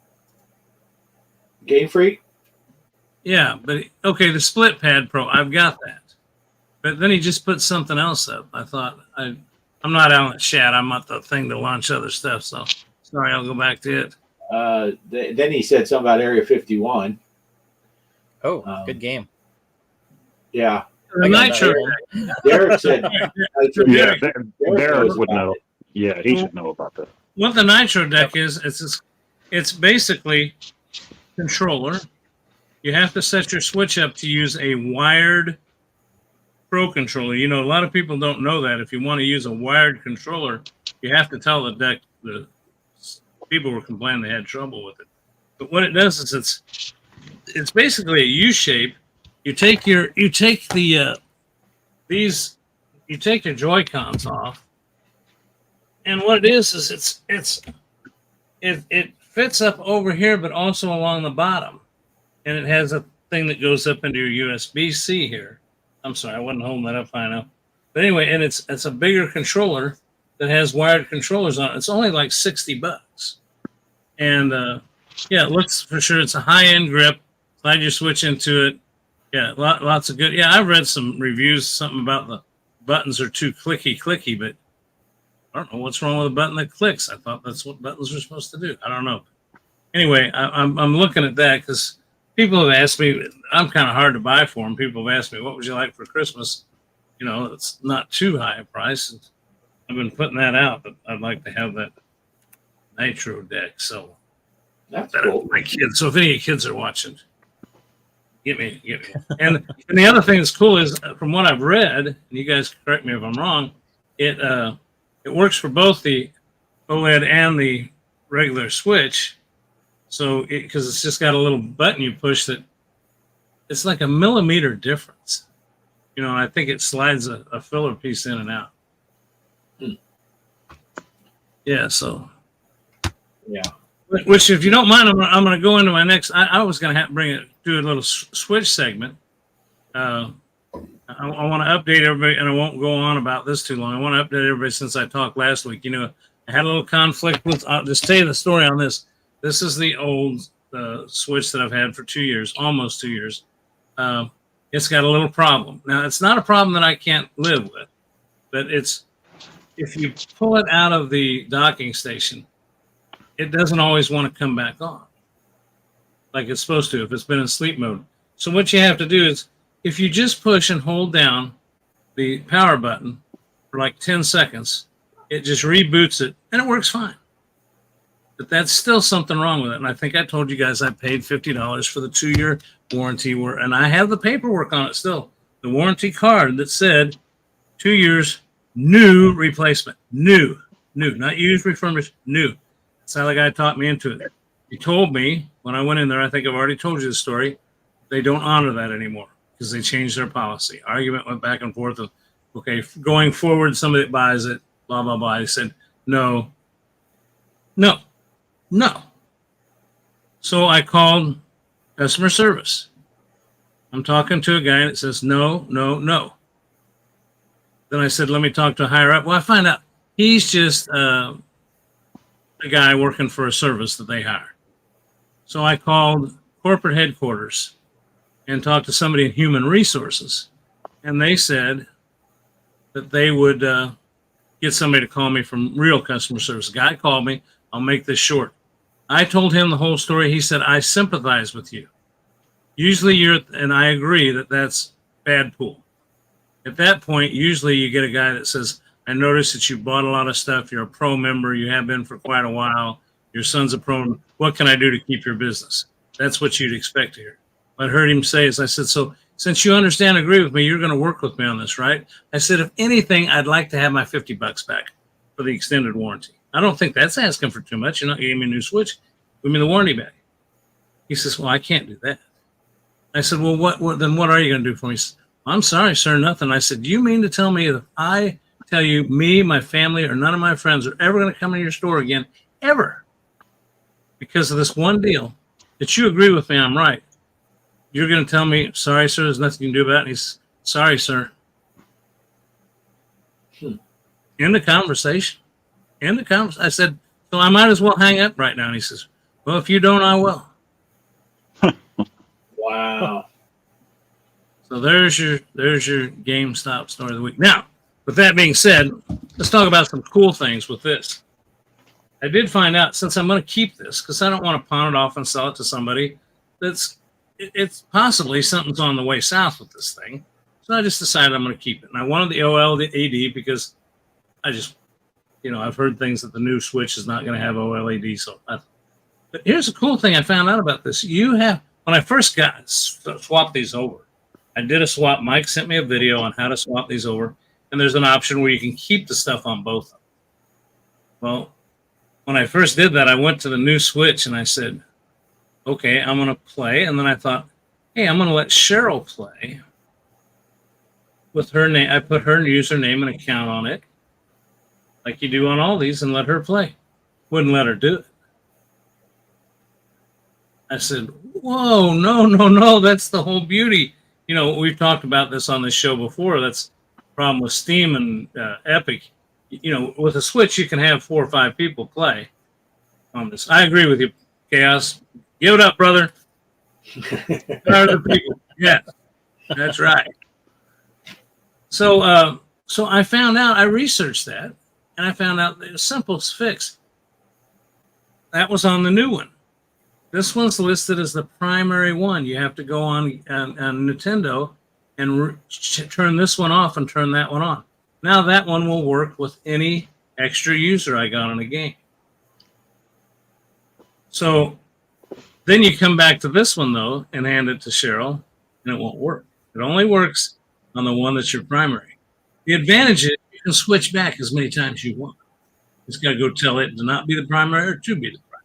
Game Freak? Yeah, but okay, the Split Pad Pro, I've got that. But then he just put something else up. I thought I'm not on the chat. I'm not the thing to launch other stuff. So sorry, I'll go back to it. Then he said something about Area 51. Oh, good game. Yeah. The Nitro. Derek said. Yeah, Derek would know. Yeah, he should know about that. What the Nitro deck is, it's basically controller. You have to set your Switch up to use a wired Pro controller. You know, a lot of people don't know that. If you want to use a wired controller, you have to tell the deck. The people were complaining they had trouble with it. But what it does is it's basically a U shape. You take your Joy-Cons off, and what it is it fits up over here, but also along the bottom, and it has a thing that goes up into your USB-C here. I'm sorry, I wasn't holding that up high enough. But anyway, and it's a bigger controller that has wired controllers on it. It's only like $60. And yeah, it looks for sure it's a high-end grip. Slide your switch into it. Yeah, lots of good. Yeah, I've read some reviews, something about the buttons are too clicky, but I don't know what's wrong with a button that clicks. I thought that's what buttons are supposed to do. I don't know. Anyway, I'm looking at that because people have asked me. I'm kind of hard to buy for them. People have asked me, "What would you like for Christmas?" You know, it's not too high a price. I've been putting that out, but I'd like to have that Nitro deck. So That's cool. my kids. So if any kids are watching, get me. And the other thing that's cool is, from what I've read, and you guys correct me if I'm wrong, it works for both the OLED and the regular Switch. So because it's just got a little button you push that it's like a millimeter difference. You know, and I think it slides a filler piece in and out. Yeah, so. Yeah. Which, if you don't mind, I'm going to go into my next. I was going to do a little Switch segment. I want to update everybody, and I won't go on about this too long. I want to update everybody since I talked last week. You know, I had a little conflict with. I'll just tell you the story on this. This is the old Switch that I've had for 2 years, almost 2 years. It's got a little problem. Now, it's not a problem that I can't live with, but it's if you pull it out of the docking station, it doesn't always want to come back on like it's supposed to if it's been in sleep mode. So what you have to do is if you just push and hold down the power button for like 10 seconds, it just reboots it and it works fine. But that's still something wrong with it. And I think I told you guys I paid $50 for the 2-year warranty, and I have the paperwork on it still. The warranty card that said 2 years, new replacement, new, not used, refurbished, new. That's how the guy taught me into it. He told me when I went in there, I think I've already told you the story, they don't honor that anymore because they changed their policy. Argument went back and forth of, okay, going forward, somebody that buys it, blah, blah, blah. He said, no. So I called customer service. I'm talking to a guy that says, no. Then I said, let me talk to a higher up. Well, I find out he's just a guy working for a service that they hire. So I called corporate headquarters and talked to somebody in human resources. And they said that they would get somebody to call me from real customer service. A guy called me. I'll make this short. I told him the whole story. He said, I sympathize with you. Usually and I agree that that's bad pool. At that point, usually you get a guy that says, I noticed that you bought a lot of stuff. You're a pro member. You have been for quite a while. Your son's a pro. What can I do to keep your business? That's what you'd expect to hear. What I heard him say is, I said, so since you understand, agree with me, you're going to work with me on this, right? I said, if anything, I'd like to have my $50 back for the extended warranty. I don't think that's asking for too much. You're not giving me a new Switch. Give me the warranty back. He says, well, I can't do that. I said, well, then what are you going to do for me? He said, I'm sorry, sir, nothing. I said, do you mean to tell me if I tell you me, my family, or none of my friends are ever going to come in your store again, ever, because of this one deal, that you agree with me, I'm right, you're going to tell me, sorry, sir, there's nothing you can do about it? And he's, sorry, sir. End the conversation. I said, so I might as well hang up right now. And he says, well, if you don't, I will. Wow. So there's your GameStop story of the week. Now, with that being said, let's talk about some cool things with this. I did find out, since I'm going to keep this, because I don't want to pawn it off and sell it to somebody it's possibly something's on the way south with this thing. So I just decided I'm going to keep it. And I wanted the OLED because I just, I've heard things that the new Switch is not going to have OLED. But here's the cool thing I found out about this. When I first swapped these over, I did a swap. Mike sent me a video on how to swap these over. And there's an option where you can keep the stuff on both of them. Well, when I first did that, I went to the new Switch and I said, okay, I'm going to play. And then I thought, hey, I'm going to let Cheryl play with her name. I put her username and account on it, like you do on all these, and let her play. Wouldn't let her do it. I said, whoa, no, that's the whole beauty. we've talked about this on this show before. That's the problem with Steam and Epic. With a Switch, you can have 4 or 5 people play on this. I agree with you, Chaos. Give it up, brother. Other people. Yeah, that's right. So I found out, I researched that, and I found out the simplest fix. That was on the new one. This one's listed as the primary one. You have to go on Nintendo and turn this one off and turn that one on. Now that one will work with any extra user I got on a game. So then you come back to this one, though, and hand it to Cheryl, and it won't work. It only works on the one that's your primary. The advantage is you can switch back as many times as you want. You just got to go tell it to not be the primary or to be the primary.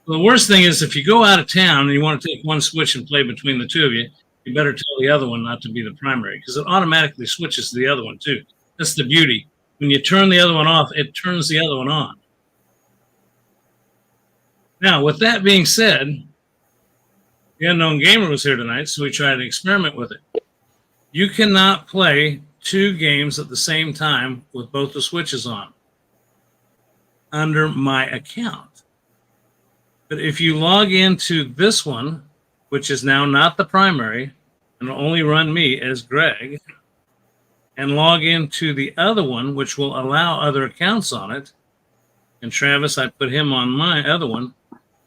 Well, the worst thing is if you go out of town and you want to take one Switch and play between the two of you, you better tell the other one not to be the primary because it automatically switches to the other one too. That's the beauty. When you turn the other one off, it turns the other one on. Now, with that being said, the Unknown Gamer was here tonight, so we tried to experiment with it. You cannot play 2 games at the same time with both the Switches on under my account. But if you log into this one, which is now not the primary, and will only run me as Greg, and log into the other one, which will allow other accounts on it, and Travis, I put him on my other one,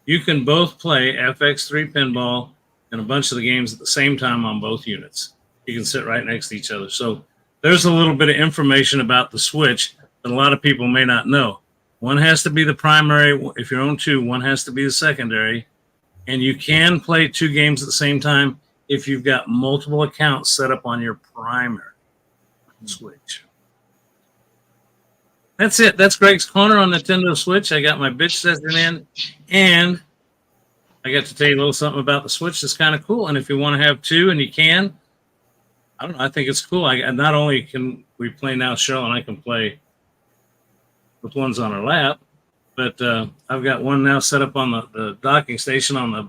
you can both play FX3 Pinball and a bunch of the games at the same time on both units. You can sit right next to each other. So there's a little bit of information about the Switch that a lot of people may not know. One has to be the primary. If you own 2, one has to be the secondary. And you can play 2 games at the same time if you've got multiple accounts set up on your primary Switch. That's it. That's Greg's Corner on Nintendo Switch. I got my bitch session in, and I got to tell you a little something about the Switch that's kind of cool. And if you want to have 2 and you can, I don't know, I think it's cool. Not only can we play now, Cheryl and I can play with ones on our lap, but I've got one now set up on the docking station on the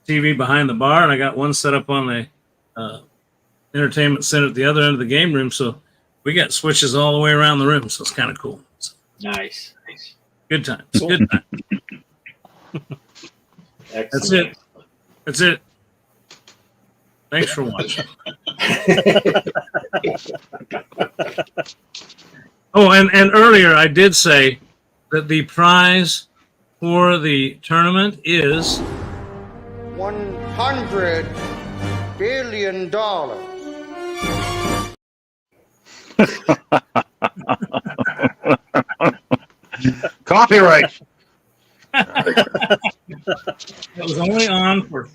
TV behind the bar, and I got one set up on the entertainment center at the other end of the game room. So we got Switches all the way around the room, so it's kind of cool. So, Nice. good time. Cool. Good time. That's it. That's it. Thanks for watching. Oh, and earlier I did say that the prize for the tournament is $100 billion. Copyright. it was only on for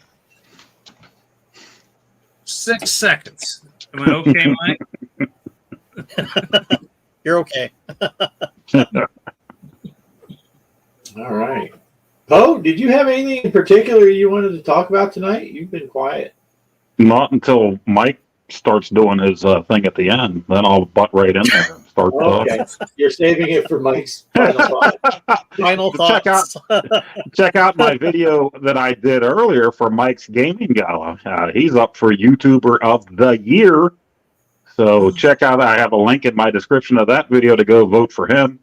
6 seconds. Am I okay, Mike? You're okay. All right. Poe, did you have anything in particular you wanted to talk about tonight? You've been quiet. Not until Mike starts doing his thing at the end. Then I'll butt right in there and start talking. Okay. You're saving it for Mike's final thought. Final thoughts. Check out my video that I did earlier for Mike's Gaming Gala. He's up for YouTuber of the Year. So check out, I have a link in my description of that video to go vote for him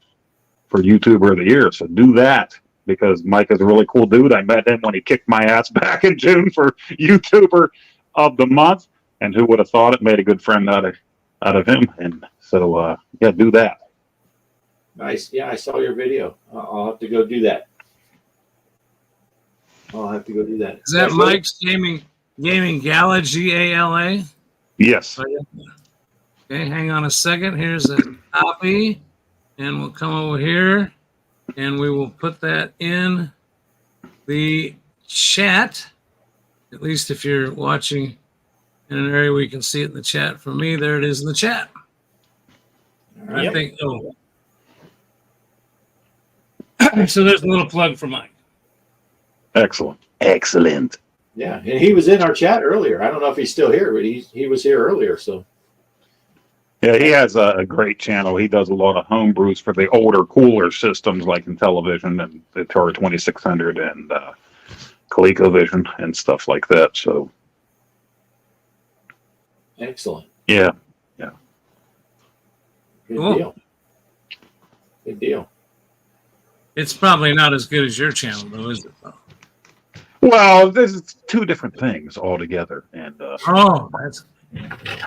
for YouTuber of the Year. So do that because Mike is a really cool dude. I met him when he kicked my ass back in June for YouTuber of the Month. And who would have thought it? Made a good friend out of him. And so, yeah, do that. Nice. Yeah, I saw your video. I'll have to go do that. Is that Mike's Gaming Gala, Gala? Yes. Okay, hang on a second. Here's a copy, and we'll come over here, and we will put that in the chat. At least if you're watching in an area where you can see it in the chat from me, there it is in the chat. Right. I think. Oh, so there's a little plug for Mike. Excellent. Yeah, and he was in our chat earlier. I don't know if he's still here, but he was here earlier. So Yeah, he has a great channel. He does a lot of home brews for the older, cooler systems like in television and the Atari 2600 and ColecoVision and stuff like that. So Excellent. Yeah. Good Cool. deal. Good deal. It's probably not as good as your channel, though, is it? Well, there's two different things altogether, and Oh, that's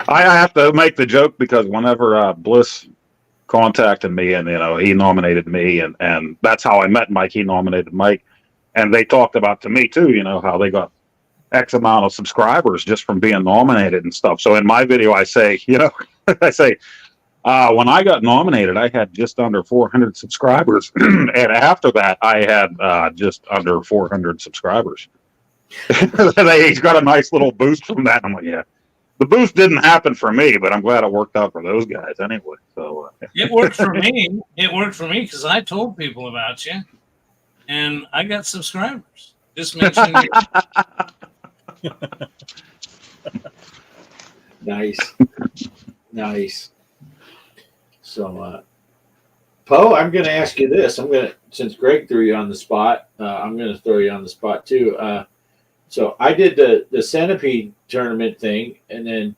I have to make the joke because whenever Bliss contacted me, and he nominated me, and that's how I met Mike. He nominated Mike, and they talked about to me too. How they got X amount of subscribers just from being nominated and stuff. So in my video, I say, I say, when I got nominated, I had just under 400 subscribers, and after that, I had just under 400 subscribers. He's got a nice little boost from that. I'm like, yeah. The boost didn't happen for me, but I'm glad it worked out for those guys anyway. So it worked for me. It worked for me because I told people about you, and I got subscribers. Just mention you. Nice. So, Poe, I'm going to ask you this. Since Greg threw you on the spot, I'm going to throw you on the spot too. So I did the centipede tournament thing, and then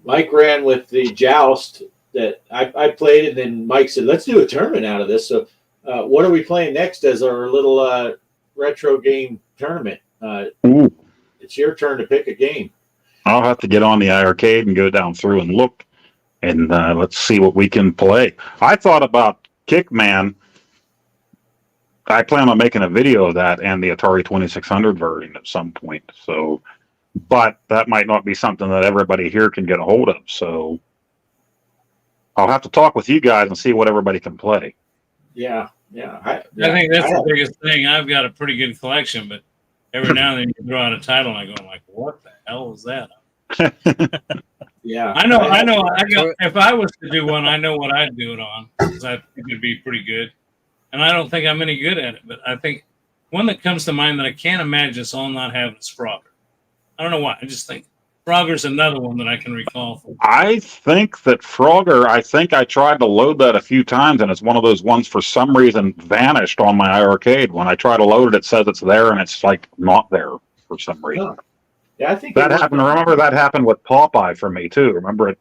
Mike ran with the joust that I played, and then Mike said, "Let's do a tournament out of this." So, what are we playing next as our little retro game tournament? ooh, It's your turn to pick a game. I'll have to get on the arcade and go down through and look, and let's see what we can play. I thought about Kickman. I plan on making a video of that and the Atari 2600 version at some point. So, but that might not be something that everybody here can get a hold of. So, I'll have to talk with you guys and see what everybody can play. Yeah. I think that's the biggest thing. I've got a pretty good collection, but every now and then you throw out a title, and I go like, "What the hell was that?" Yeah, I know. I go, if I was to do one, I know what I'd do it on because I think it'd be pretty good. And I don't think I'm any good at it, but I think one that comes to mind that I can't imagine us all not having is Frogger. I don't know why. I just think Frogger's another one that I can recall. I think that Frogger, I tried to load that a few times, and it's one of those ones for some reason vanished on my arcade. When I try to load it, it says it's there, and it's like not there for some reason. Yeah, I think That happened. Remember that happened with Popeye for me too. Remember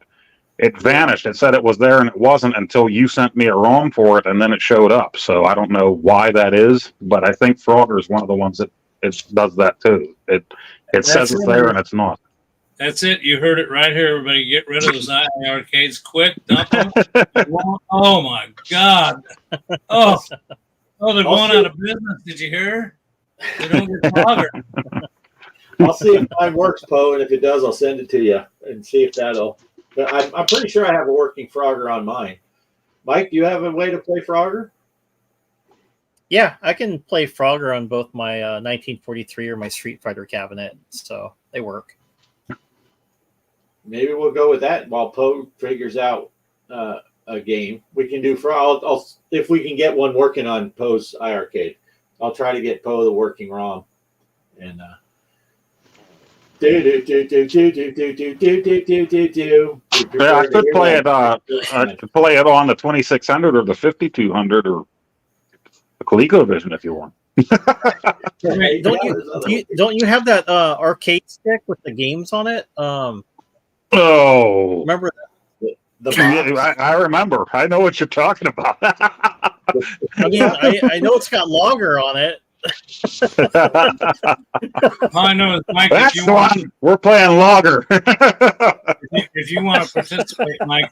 it vanished. It said it was there and it wasn't until you sent me a ROM for it, and then it showed up. So I don't know why that is, but I think Frogger is one of the ones that it does that too. It says it's there and it's not. That's it. You heard it right here, everybody. Get rid of those arcades quick. Dump them. Oh my God. Oh, they're going out of business. Did you hear? They don't get Frogger. I'll see if mine works, Poe, and if it does, I'll send it to you and see if that'll. But I'm pretty sure I have a working Frogger on mine. Mike, do you have a way to play Frogger? Yeah, I can play Frogger on both my 1943 or my Street Fighter cabinet, so they work. Maybe we'll go with that while Poe figures out a game. We can do I'll if we can get one working on Poe's iArcade. I'll try to get Poe the working ROM. And Yeah, I could play it. I could play it on the 2600 or the 5200 or the ColecoVision if you want. Don't you have that arcade stick with the games on it? Oh, Remember I remember. I know what you're talking about. I mean, I know it's got Logger on it. All I know is, Mike, That's the one. We're playing Logger. if you want to participate, Mike,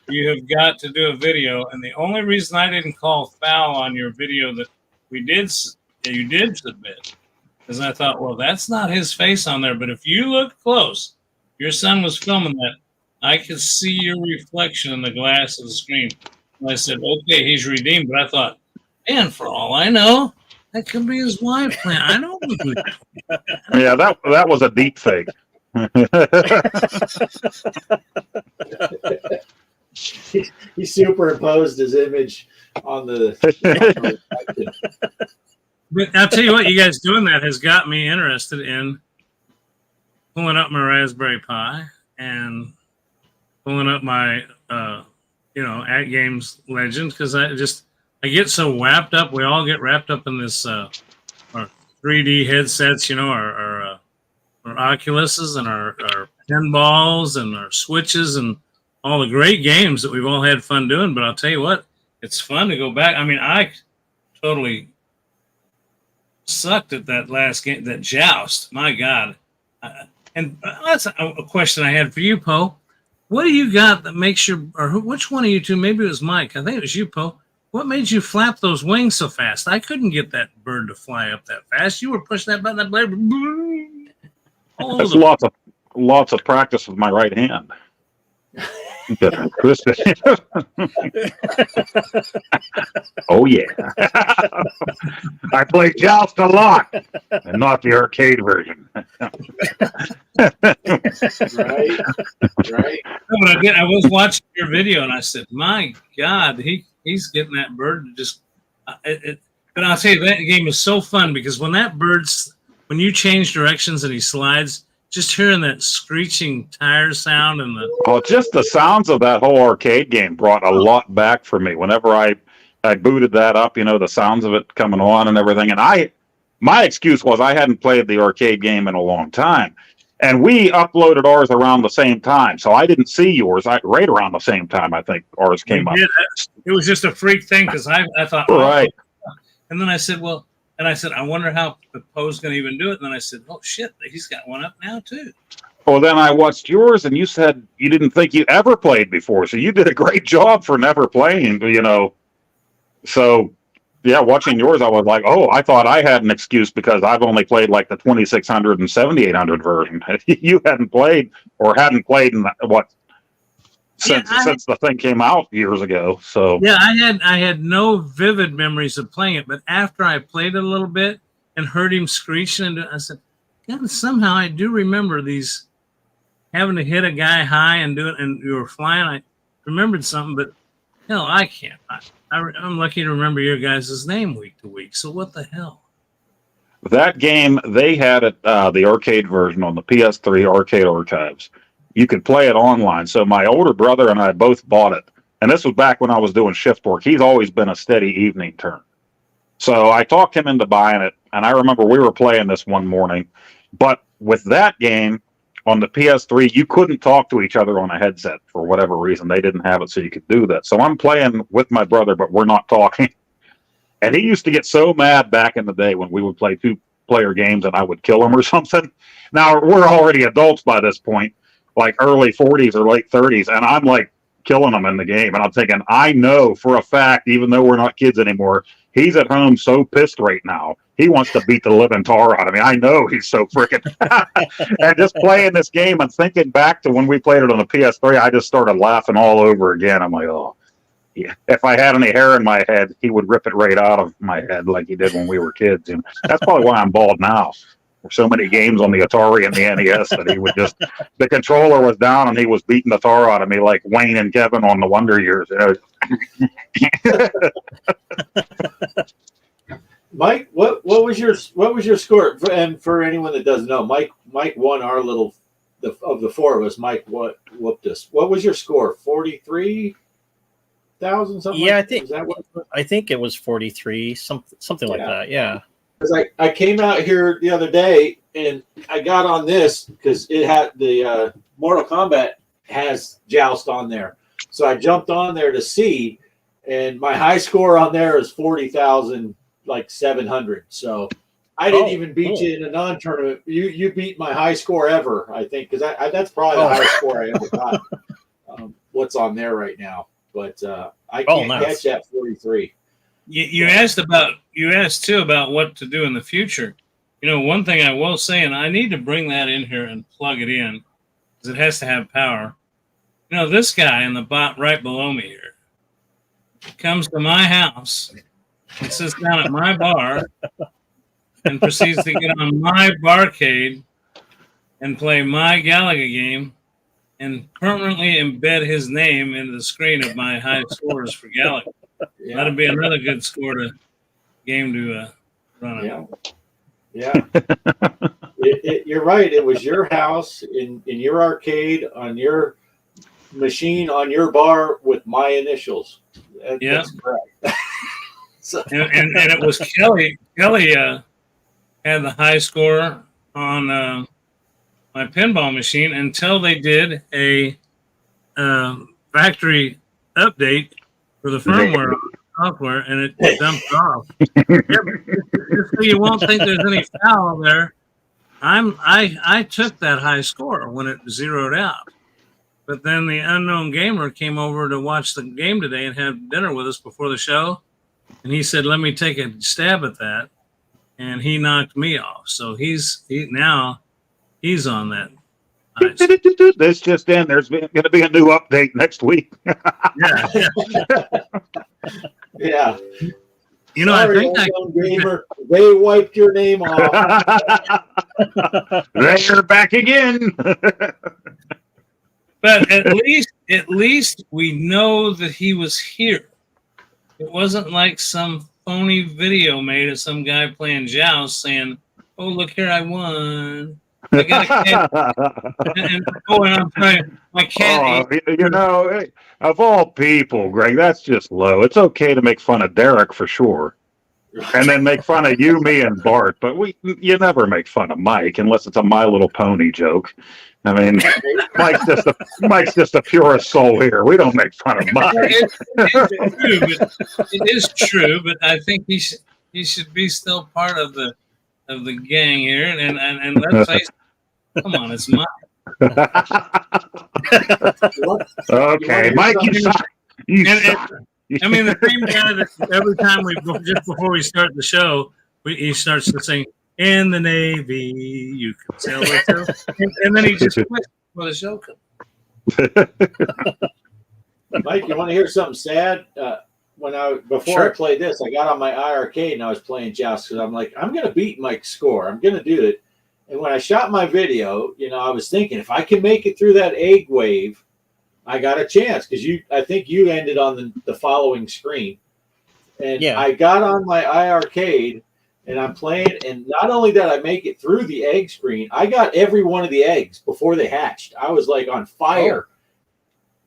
you have got to do a video. And the only reason I didn't call foul on your video that you did submit is I thought, well, that's not his face on there. But if you look close, your son was filming that. I could see your reflection in the glass of the screen. And I said, okay, he's redeemed. But I thought, man, for all I know, that could be his wife playing. I know. Yeah, that was a deep fake. He superimposed his image on the. But I'll tell you what, you guys doing that has got me interested in pulling up my Raspberry Pi and pulling up my, At Games Legends, because I get so wrapped up. We all get wrapped up in this our 3D headsets, our Oculuses and our pinballs and our switches and all the great games that we've all had fun doing. But I'll tell you what, it's fun to go back. I mean, I totally sucked at that last game, that joust. My God. And that's a question I had for you, Poe. What do you got that makes your, or which one of you two, maybe it was Mike, I think it was you, Poe. What made you flap those wings so fast? I couldn't get that bird to fly up that fast. You were pushing that button, that blade. That's lots of practice with my right hand. Oh yeah. I play Joust a lot, and not the arcade version. Right. No, but I was watching your video and I said, "My God, he's getting that bird to just." But I'll tell you, that game is so fun because when you change directions and he slides, just hearing that screeching tire sound and just the sounds of that whole arcade game brought a lot back for me. Whenever I booted that up, the sounds of it coming on and everything. And my excuse was I hadn't played the arcade game in a long time. And we uploaded ours around the same time. So I didn't see yours right around the same time. I think ours came up. It was just a freak thing because I thought, right. And then I said, I wonder how the Poe's going to even do it. And then I said, oh, shit, he's got one up now, too. Well, then I watched yours, and you said you didn't think you ever played before. So you did a great job for never playing, So, yeah, watching yours, I was like, oh, I thought I had an excuse because I've only played like the 2600 and 7800 version. You hadn't played in since the thing came out years ago. So yeah, I had no vivid memories of playing it, but after I played it a little bit and heard him screeching, I said, God, somehow I do remember these having to hit a guy high and do it, and you were flying. I remembered something, but hell, I can't. I'm lucky to remember your guys' name week to week. So what the hell? That game, they had it, the arcade version on the PS3 Arcade Archives. You could play it online. So my older brother and I both bought it. And this was back when I was doing shift work. He's always been a steady evening turn. So I talked him into buying it. And I remember we were playing this one morning. But with that game on the PS3, you couldn't talk to each other on a headset for whatever reason. They didn't have it so you could do that. So I'm playing with my brother, but we're not talking. And he used to get so mad back in the day when we would play 2-player games and I would kill him or something. Now, we're already adults by this point, like early 40s or late 30s, and I'm like killing him in the game. And I'm thinking, I know for a fact, even though we're not kids anymore, he's at home so pissed right now. He wants to beat the living tar out of me. I know he's so freaking. And just playing this game and thinking back to when we played it on the PS3, I just started laughing all over again. I'm like, oh, yeah. If I had any hair in my head, he would rip it right out of my head like he did when we were kids. And that's probably why I'm bald now. There's so many games on the Atari and the NES that he would just, the controller was down and he was beating the tar out of me like Wayne and Kevin on the Wonder Years. Mike, what was your score? And for anyone that doesn't know, Mike won our little of the four of us. Mike whooped us. What was your score? 43,000 something. Yeah, like I think it was 43, something like that. Yeah. Because I came out here the other day and I got on this because it had the Mortal Kombat has Joust on there, so I jumped on there to see, and my high score on there is 40,000. Like 700. So I didn't even beat you in a non-tournament. You beat my high score ever, I think, because that's probably the highest score I ever got. What's on there right now? But I can't catch that 43. You asked too about what to do in the future. One thing I will say, and I need to bring that in here and plug it in because it has to have power. This guy in the bot right below me here comes to my house and sits down at my bar and proceeds to get on my barcade and play my Galaga game and permanently embed his name into the screen of my high scores for Galaga. Yeah. That'd be another good game to run out. Yeah. You're right. It was your house in your arcade on your machine on your bar with my initials. That's correct. and it was Kelly. Kelly had the high score on my pinball machine until they did a factory update for the firmware software, and it dumped off. Just so you won't think there's any foul there. I took that high score when it zeroed out. But then the unknown gamer came over to watch the game today and had dinner with us before the show. And he said, let me take a stab at that. And he knocked me off. So he's on that. Nice. This just in. There's going to be a new update next week. Yeah. Yeah. You know, Sorry, I think gamer, they wiped your name off. They're back again. But at least we know that he was here. It wasn't like some phony video made of some guy playing joust saying, "Oh, look here, I won. I got a cat." and I'm trying. My cat. You know, of all people, Greg, that's just low. It's okay to make fun of Derek for sure, and then make fun of you, me, and Bart. But you never make fun of Mike unless it's a My Little Pony joke. I mean, Mike's just the purest soul here. We don't make fun of Mike. It is true, but I think he should be still part of the gang here. And let's face it, come on, it's Mike. Okay, Mike, you suck. I mean, the same guy that every time just before we start the show, he starts to sing, "In the Navy, you can sail with us," and then he just quits before the show comes. Mike, you want to hear something sad? Before I played this, I got on my IRK and I was playing joust because I'm like, I'm going to beat Mike's score. I'm going to do it. And when I shot my video, I was thinking if I can make it through that egg wave, I got a chance because I think you ended on the following screen. And I got on my IRcade and I'm playing. And not only did I make it through the egg screen, I got every one of the eggs before they hatched. I was like on fire.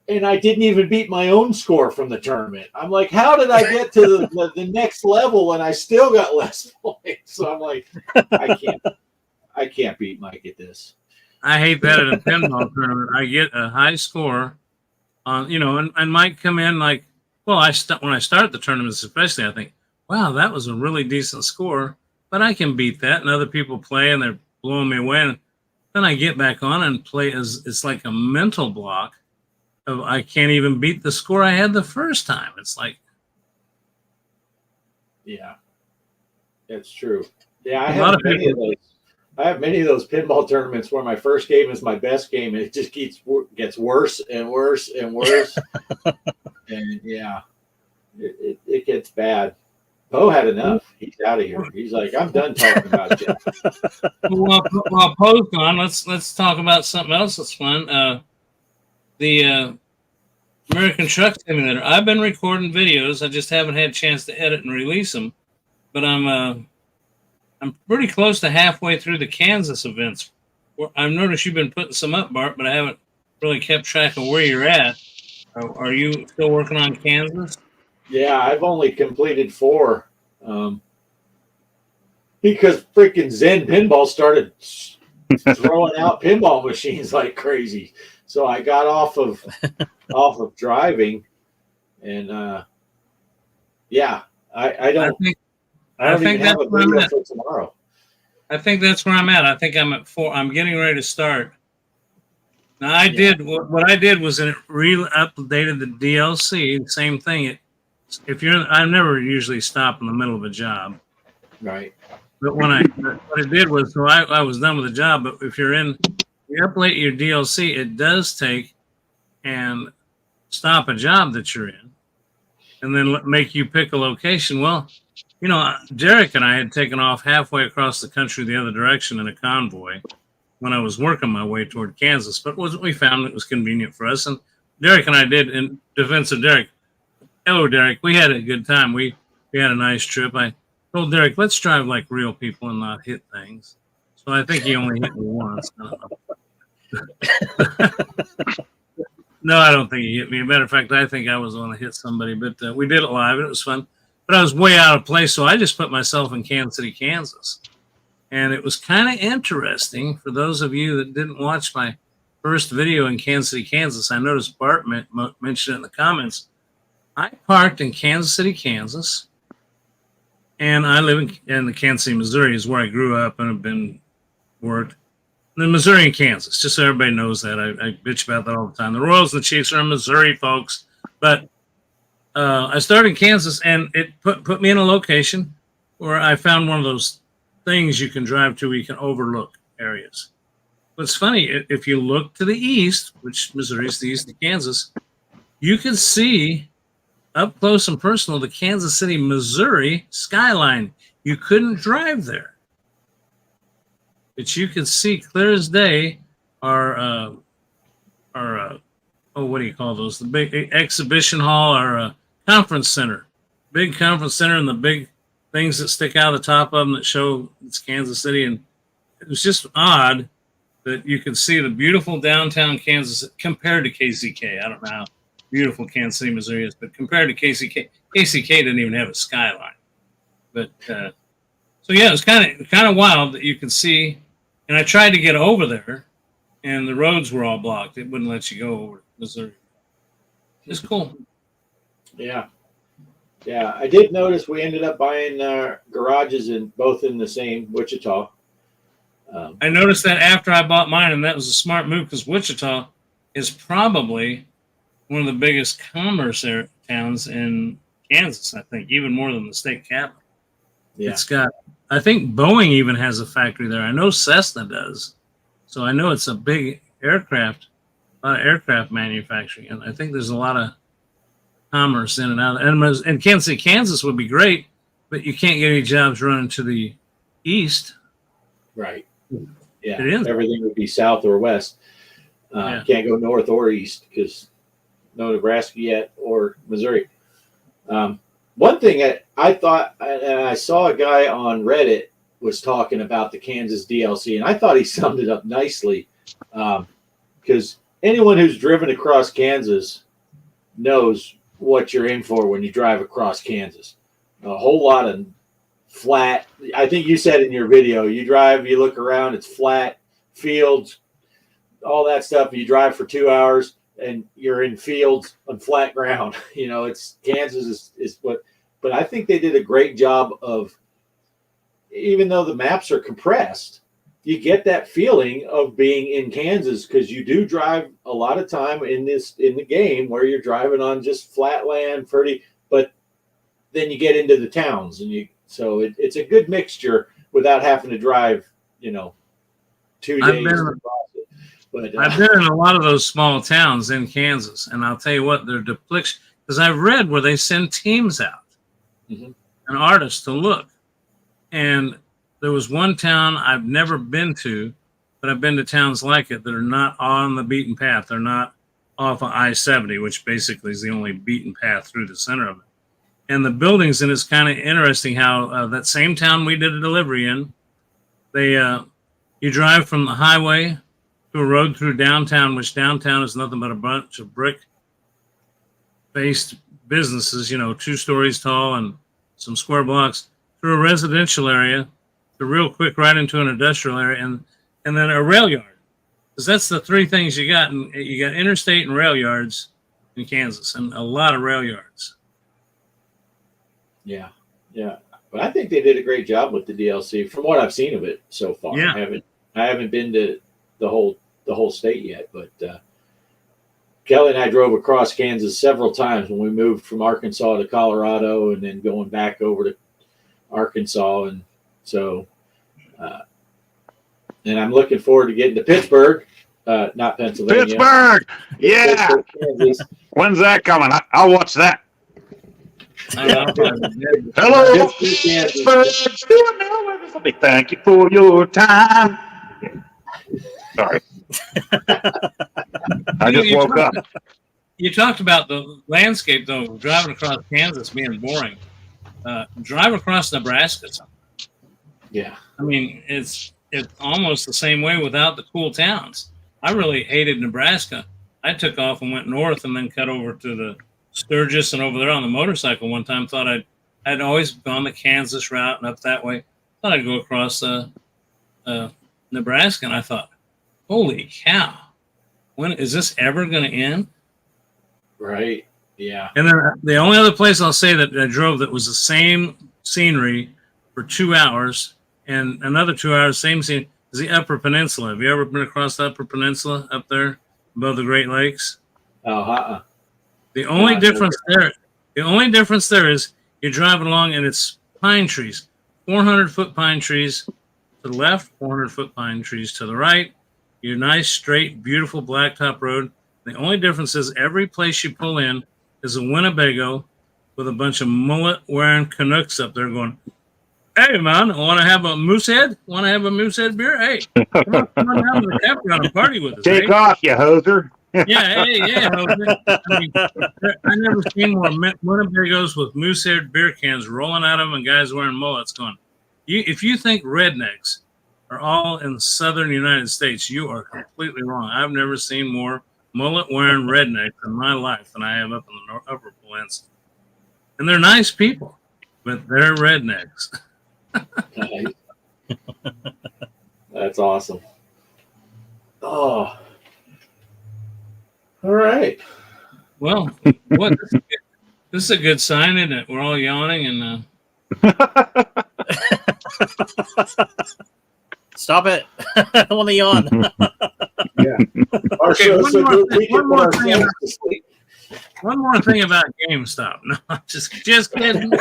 And I didn't even beat my own score from the tournament. I'm like, how did I get to the next level and I still got less points? So I'm like, I can't beat Mike at this. I hate that at a pinball tournament. I get a high score on, and Mike come in like, well, when I start the tournaments, especially, I think, wow, that was a really decent score, but I can beat that. And other people play and they're blowing me away. And then I get back on and play it's like a mental block. I can't even beat the score I had the first time. It's like, yeah, it's true. Yeah, I have many of those. I have many of those pinball tournaments where my first game is my best game, and it just gets worse and worse and worse. And yeah, it gets bad. Poe had enough. He's out of here. He's like, I'm done talking about you. While Poe's gone, let's talk about something else that's fun. The American Truck Simulator. I've been recording videos. I just haven't had a chance to edit and release them. But I'm pretty close to halfway through the Kansas events. I've noticed you've been putting some up, Bart, but I haven't really kept track of where you're at. Are you still working on Kansas? Yeah, I've only completed 4. Because freaking Zen Pinball started throwing out pinball machines like crazy. So I got off of driving, and I don't even have a video for tomorrow. I think that's where I'm at. I think I'm at 4. I'm getting ready to start. Now I did what I did was it updated the DLC. Same thing. I never usually stop in the middle of a job, right? But what it did was, so I was done with the job. But if you update your DLC, it does take and stop a job that you're in, and then make you pick a location. Well, Derek and I had taken off halfway across the country the other direction in a convoy when I was working my way toward Kansas. But we found it was convenient for us, and Derek and I did. In defense of Derek, Derek, we had a good time. We had a nice trip. I told Derek, let's drive like real people and not hit things. So I think he only hit me once. No, I don't think he hit me. Matter of fact, I think I was going to hit somebody, but we did it live and it was fun. But I was way out of place, so I just put myself in Kansas City, Kansas. And it was kind of interesting for those of you that didn't watch my first video in Kansas City, Kansas. I noticed Bart mentioned it in the comments. I parked in Kansas City, Kansas, and I live in the Kansas City, Missouri is where I grew up and have been worked. And then Missouri and Kansas, just so everybody knows that. I bitch about that all the time. The Royals and the Chiefs are in Missouri, folks. But I started in Kansas, and it put me in a location where I found one of those things you can drive to where you can overlook areas. What's funny, if you look to the east, which Missouri is the east of Kansas, you can see up close and personal the Kansas City, Missouri skyline. You couldn't drive there, but you could see clear as day our what do you call those? The big exhibition hall, our conference center, big conference center, and the big things that stick out of the top of them that show it's Kansas City. And it was just odd that you could see the beautiful downtown Kansas compared to KCK. I don't know how beautiful Kansas City, Missouri is, but compared to KCK didn't even have a skyline. But so yeah, it was kind of wild that you could see. And I tried to get over there, and the roads were all blocked. It wouldn't let you go over Missouri. It's cool. Yeah. Yeah, I did notice we ended up buying garages both in the same Wichita. I noticed that after I bought mine, and that was a smart move because Wichita is probably one of the biggest commerce towns in Kansas, I think, even more than the state capital. Yeah. It's got, I think Boeing even has a factory there. I know Cessna does. So I know it's a big aircraft manufacturing. And I think there's a lot of commerce in and out. And Kansas City, Kansas would be great, but you can't get any jobs running to the east. Right. Yeah. It is. Everything would be south or west. Can't go north or east because no Nebraska yet or Missouri. One thing I thought, and I saw a guy on Reddit was talking about the Kansas DLC, and I thought he summed it up nicely because anyone who's driven across Kansas knows what you're in for when you drive across Kansas. A whole lot of flat. I think you said in your video, you drive, you look around, it's flat, fields, all that stuff. You drive for 2 hours and you're in fields on flat ground. You know, it's Kansas is what, but I think they did a great job of, even though the maps are compressed, you get that feeling of being in Kansas because you do drive a lot of time in the game where you're driving on just flat land, pretty, but then you get into the towns and so it's a good mixture without having to drive, 2 days to cross it. But I've been in a lot of those small towns in Kansas, and I'll tell you what, they're duplication because I've read where they send teams out and artists to look. And there was one town I've never been to, but I've been to towns like it that are not on the beaten path. They're not off of I-70, which basically is the only beaten path through the center of it. And the buildings, and it's kind of interesting how that same town we did a delivery in, you drive from the highway to a road through downtown, which downtown is nothing but a bunch of brick-based businesses, 2 stories tall and some square blocks, through a residential area, to real quick right into an industrial area, and then a rail yard. Because that's the 3 things you got. And you got interstate and rail yards in Kansas, and a lot of rail yards. Yeah. But I think they did a great job with the DLC from what I've seen of it so far. Yeah. I haven't been to the whole state yet, but Kelly and I drove across Kansas several times when we moved from Arkansas to Colorado and then going back over to Arkansas. And so, and I'm looking forward to getting to Pittsburgh, not Pennsylvania. Pittsburgh! Yeah! Pittsburgh, Kansas. When's that coming? I'll watch that. Hello, Pittsburgh. Thank you for your time. Sorry. I just woke up. You talked about the landscape, though, driving across Kansas being boring. Drive across Nebraska. Yeah. I mean, it's almost the same way without the cool towns. I really hated Nebraska. I took off and went north and then cut over to the Sturgis and over there on the motorcycle one time. Thought I'd always gone the Kansas route and up that way. Thought I'd go across Nebraska, and I thought, holy cow, when is this ever going to end? Right. Yeah. And then the only other place I'll say that I drove that was the same scenery for 2 hours and another 2 hours, same scene, is the Upper Peninsula. Have you ever been across the Upper Peninsula up there above the Great Lakes? Oh, The only No, difference there is you're driving along and it's pine trees, 400-foot pine trees to the left, 400-foot pine trees to the right. Your nice, straight, beautiful blacktop road. The only difference is every place you pull in is a Winnebago with a bunch of mullet-wearing Canucks up there going, hey, man, want to have a Moosehead? Want to have a Moosehead beer? Hey, come on down to the campground and party with us. Take eh? off, you hoser. Yeah, hey, Jose. I mean, I never seen more Winnebagos with Moosehead beer cans rolling out of them and guys wearing mullets going, if you think rednecks are all in the southern United States, you are completely wrong. I've never seen more mullet-wearing rednecks in my life than I have up in the Upper Peninsula. And they're nice people, but they're rednecks. nice. That's awesome. Oh. All right. Well, what? This is a good sign, isn't it? We're all yawning and Stop it. I want to yawn. Yeah. Okay, one more thing about- to sleep. one more thing about GameStop. No, just kidding.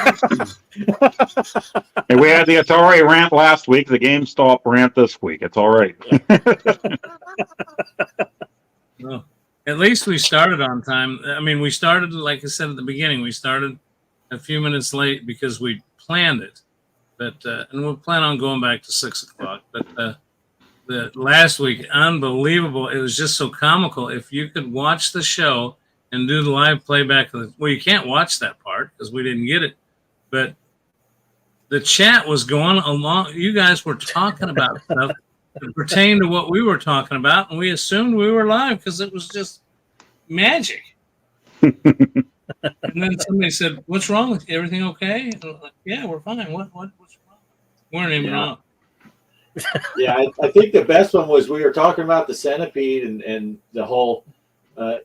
And we had the Atari rant last week, the GameStop rant this week. It's all right. Well, at least we started on time. I mean, we started, like I said at the beginning, we started a few minutes late because we planned it. But and we'll plan on going back to 6 o'clock. But the last week, unbelievable. It was just so comical. If you could watch the show and do the live playback of well, you can't watch that part because we didn't get it. But the chat was going along. You guys were talking about stuff that pertained to what we were talking about, and we assumed we were live because it was just magic. And then somebody said, "What's wrong with you? Everything okay?" And I was like, "Yeah, we're fine. What's wrong?" We weren't even on. Yeah, I think the best one was we were talking about the centipede and the whole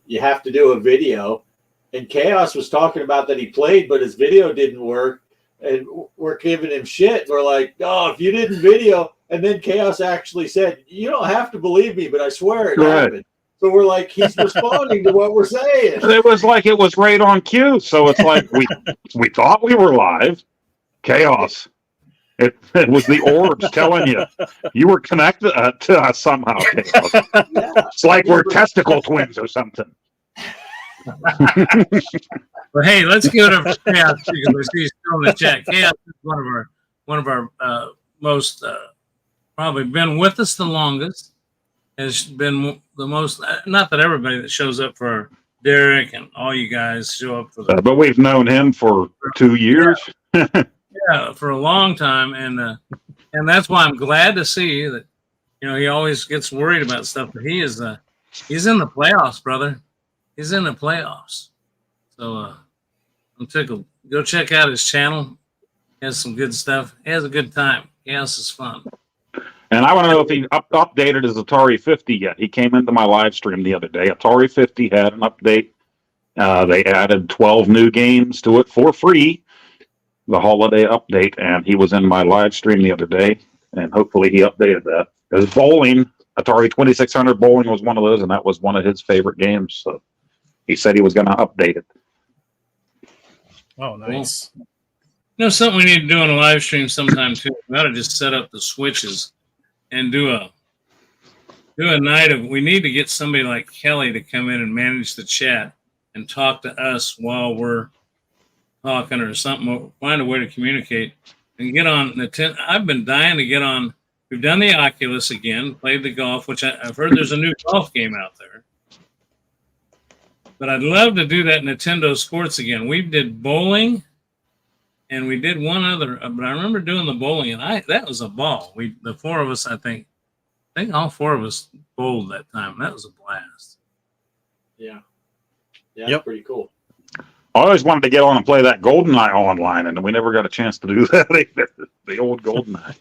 you have to do a video. And Chaos was talking about that he played, but his video didn't work. And we're giving him shit. We're like, oh, if you didn't video. And then Chaos actually said, you don't have to believe me, but I swear it happened. So we're like, he's responding to what we're saying. It was like it was right on cue. So it's like we thought we were live. Chaos. It was the orbs telling you were connected to us somehow. Chaos. Yeah. It's like we're testicle twins or something. But hey, let's give it up for Chaos because we see he's still in the chat. Chaos is one of our most probably been with us the longest. Has been the most. Not that everybody that shows up for Derek and all you guys show up for the. But we've known him for 2 years. Yeah, for a long time, and that's why I'm glad to see that. You know, he always gets worried about stuff, but he's in the playoffs, brother. He's in the playoffs. So I'm tickled. Go check out his channel. He has some good stuff. He has a good time. Chaos is fun. And I want to know if he updated his Atari 50 yet. He came into my live stream the other day. Atari 50 had an update. They added 12 new games to it for free. The holiday update, and he was in my live stream the other day, and hopefully he updated that. Because bowling, Atari 2600 bowling was one of those, and that was one of his favorite games. So he said he was going to update it. Oh, nice. You know, something we need to do on a live stream sometime too. We got to just set up the switches and do a night of. We need to get somebody like Kelly to come in and manage the chat and talk to us while we're talking or something. Find a way to communicate and get on the I've been dying to get on. We've done the Oculus again, played the golf, which I've heard there's a new golf game out there. But I'd love to do that Nintendo Sports again. We did bowling, and we did one other. But I remember doing the bowling, and that was a ball. The four of us, I think all four of us bowled that time. That was a blast. Yeah. Yep. Pretty cool. I always wanted to get on and play that GoldenEye online, and we never got a chance to do that either. The old GoldenEye.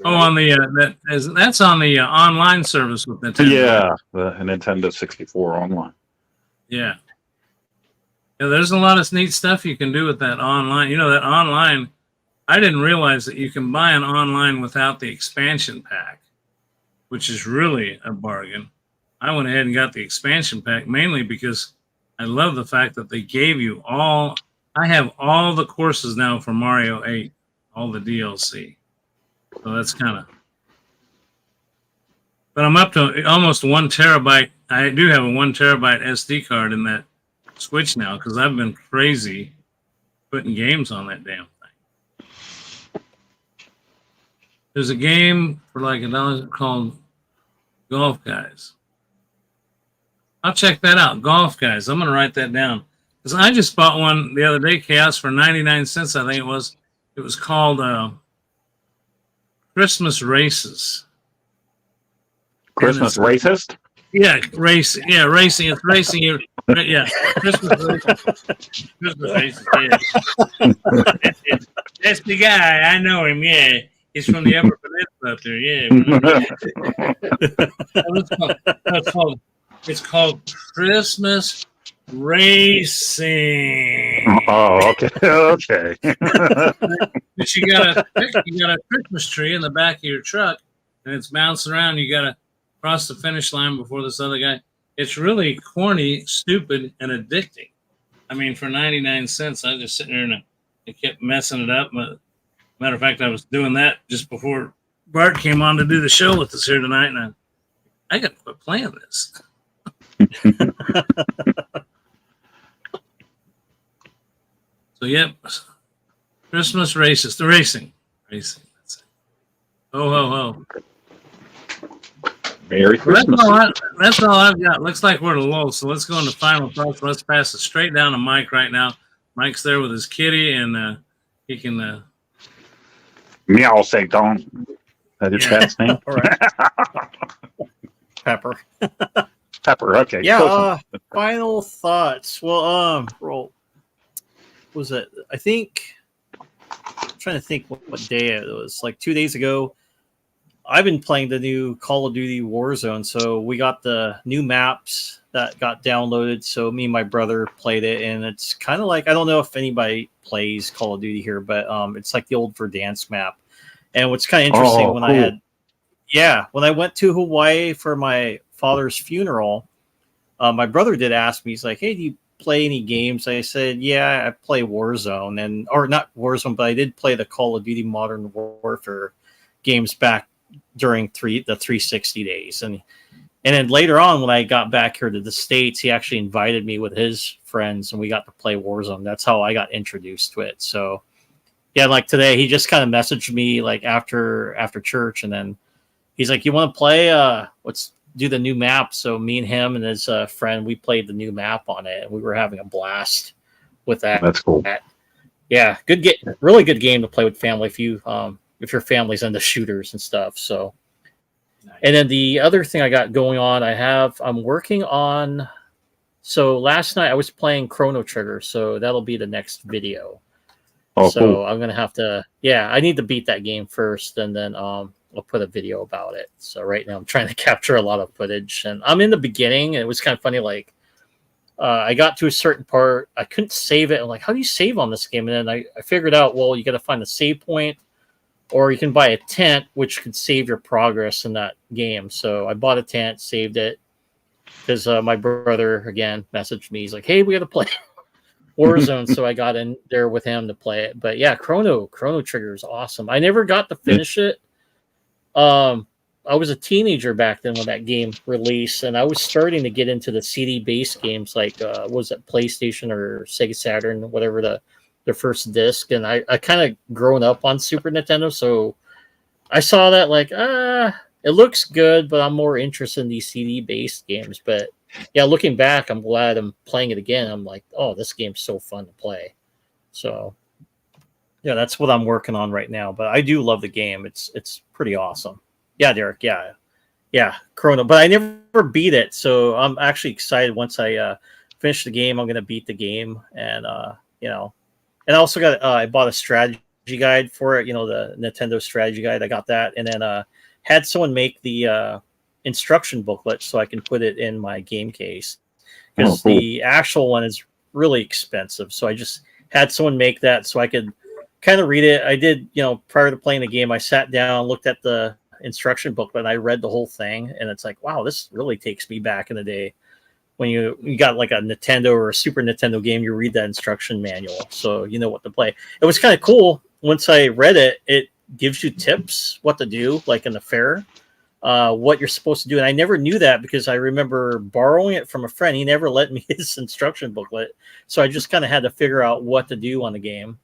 Oh, on the that's on the online service with Nintendo. Yeah, the Nintendo 64 online. Yeah. Yeah, there's a lot of neat stuff you can do with that online. You know, that online, I didn't realize that you can buy an online without the expansion pack, which is really a bargain. I went ahead and got the expansion pack mainly because I love the fact that they gave you all. I have all the courses now for Mario 8, all the DLC. So that's kind of. But I'm up to almost 1 terabyte. I do have a 1 terabyte SD card in that Switch now because I've been crazy putting games on that damn thing. There's a game for like $1 called Golf Guys. I'll check that out. Golf Guys. I'm going to write that down. Because I just bought one the other day, Chaos, for 99 cents, I think it was. It was called Christmas Races. Christmas racist? Yeah, racing. Yeah, racing. It's racing. Yeah, Christmas racing. Christmas racing. Yeah. That's the guy. I know him. Yeah, he's from the Upper Peninsula up there. Yeah. It's called Christmas Racing. Oh, okay. Okay. But you got a Christmas tree in the back of your truck, and it's bouncing around. You got to cross the finish line before this other guy. It's really corny, stupid, and addicting. I mean, for 99 cents, I was just sitting there and I kept messing it up. Matter of fact, I was doing that just before Bart came on to do the show with us here tonight, and I got to quit playing this. So, yep. Christmas races. The racing. That's it. Ho, ho, ho. Merry Christmas. That's all I've got. Looks like we're at a lull, so let's go into final thoughts. Let's pass it straight down to Mike right now. Mike's there with his kitty, and he can... Meow, Satan. That your cat's name? All right. Pepper. Pepper, okay. Yeah, final thoughts. Well, was it? I think... I'm trying to think what day it was. Like 2 days ago, I've been playing the new Call of Duty Warzone, so we got the new maps that got downloaded. So me and my brother played it, and it's kind of like, I don't know if anybody plays Call of Duty here, but it's like the old Verdansk map. And what's kind of interesting when I went to Hawaii for my father's funeral, my brother did ask me, he's like, "Hey, do you play any games?" I said, "Yeah, I play Warzone," or not Warzone, but I did play the Call of Duty Modern Warfare games back during the 360 days. And then later on, when I got back here to the States, he actually invited me with his friends, and we got to play Warzone. That's how I got introduced to it. So yeah, like today, he just kind of messaged me like after church, and then he's like, "You want to play? Let's do the new map." So me and him and his friend, we played the new map on it, and we were having a blast with that. That's cool. Yeah, really good game to play with family if your family's into shooters and stuff. So, nice. And then the other thing I got going on, I'm working on. So last night I was playing Chrono Trigger, so that'll be the next video. Oh, so cool. I'm gonna have to. Yeah, I need to beat that game first, and then I'll put a video about it. So right now I'm trying to capture a lot of footage, and I'm in the beginning. And it was kind of funny, like I got to a certain part, I couldn't save it. I'm like, how do you save on this game? And then I figured out, well, you got to find the save point, or you can buy a tent, which could save your progress in that game. So I bought a tent, saved it, because my brother again messaged me. He's like, "Hey, we got to play Warzone." So I got in there with him to play it. But yeah, Chrono Trigger is awesome. I never got to finish it. I was a teenager back then when that game released, and I was starting to get into the CD-based games like was it PlayStation or Sega Saturn, whatever their first disc. And I kind of grown up on Super Nintendo, so I saw that like it looks good, but I'm more interested in these CD-based games. But yeah, looking back, I'm glad I'm playing it again. I'm like, oh, this game's so fun to play. So yeah, that's what I'm working on right now. But I do love the game. It's pretty awesome. Yeah, Derek. Yeah, Chrono. But I never beat it, so I'm actually excited. Once I finish the game, I'm gonna beat the game, and and I also got I bought a strategy guide for it, the Nintendo strategy guide. I got that, and then had someone make the instruction booklet so I can put it in my game case, because cool. the actual one is really expensive. So I just had someone make that so I could kind of read it. I did, prior to playing the game, I sat down, looked at the instruction booklet, and I read the whole thing, and it's like, wow, this really takes me back in the day when you got like a Nintendo or a Super Nintendo game. You read that instruction manual, so you know what to play. It was kind of cool. Once I read it, it gives you tips what to do, like in the fair, what you're supposed to do. And I never knew that because I remember borrowing it from a friend. He never lent me his instruction booklet, so I just kind of had to figure out what to do on the game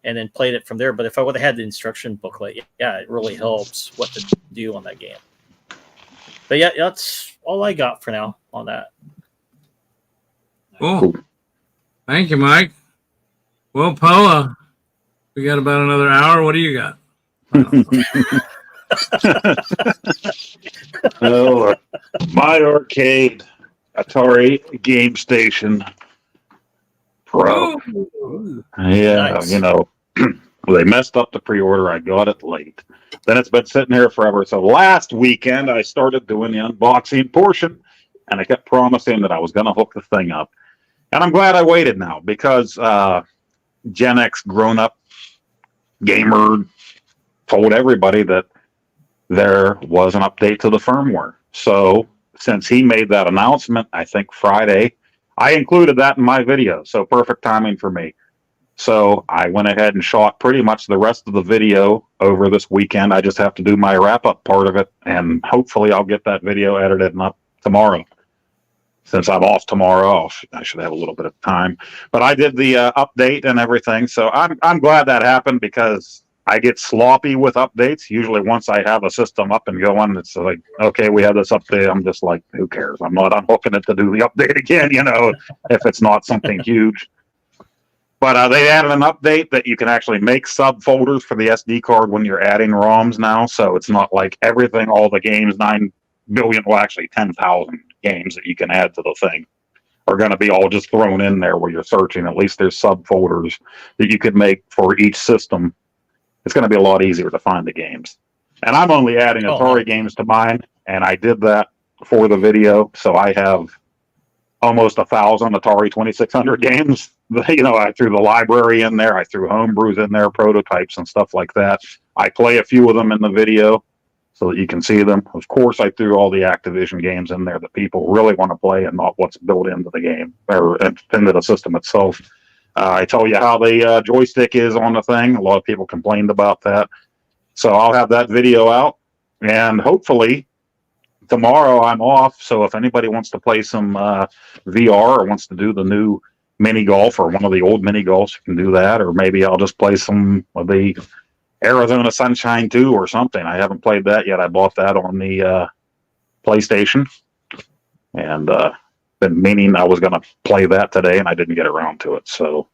and then played it from there. But if I would have had the instruction booklet, yeah, it really helps what to do on that game. But yeah, that's all I got for now on that. Cool. Thank you, Mike. Well, Poa, we got about another hour. What do you got? Oh, my arcade Atari Game Station Pro. Ooh. Yeah, Nice. they messed up the pre-order. I got it late. Then it's been sitting here forever. So last weekend I started doing the unboxing portion, and I kept promising that I was going to hook the thing up. And I'm glad I waited now, because Gen X grown-up gamer told everybody that there was an update to the firmware. So since he made that announcement, I think Friday, I included that in my video. So perfect timing for me. So I went ahead and shot pretty much the rest of the video over this weekend. I just have to do my wrap-up part of it, and hopefully I'll get that video edited and up tomorrow. Since I'm off tomorrow, I should have a little bit of time. But I did the update and everything, so I'm glad that happened, because I get sloppy with updates. Usually once I have a system up and going, it's like, okay, we have this update. I'm just like, who cares? I'm not unhooking it to do the update again, if it's not something huge. But they added an update that you can actually make subfolders for the SD card when you're adding ROMs now. So it's not like everything, all the games, 9 billion, well, actually 10,000 games that you can add to the thing are going to be all just thrown in there where you're searching. At least there's subfolders that you could make for each system. It's going to be a lot easier to find the games. And I'm only adding Atari games to mine, and I did that for the video. So I have almost 1,000 Atari 2600 games. I threw the library in there. I threw homebrews in there, prototypes and stuff like that. I play a few of them in the video so that you can see them. Of course, I threw all the Activision games in there that people really want to play and not what's built into the game or into the system itself. I tell you how the joystick is on the thing. A lot of people complained about that. So I'll have that video out, and hopefully tomorrow I'm off. So if anybody wants to play some VR or wants to do the new mini golf or one of the old mini golfs, you can do that. Or maybe I'll just play some of the Arizona Sunshine 2 or something. I haven't played that yet. I bought that on the PlayStation, and been meaning I was going to play that today, and I didn't get around to it. So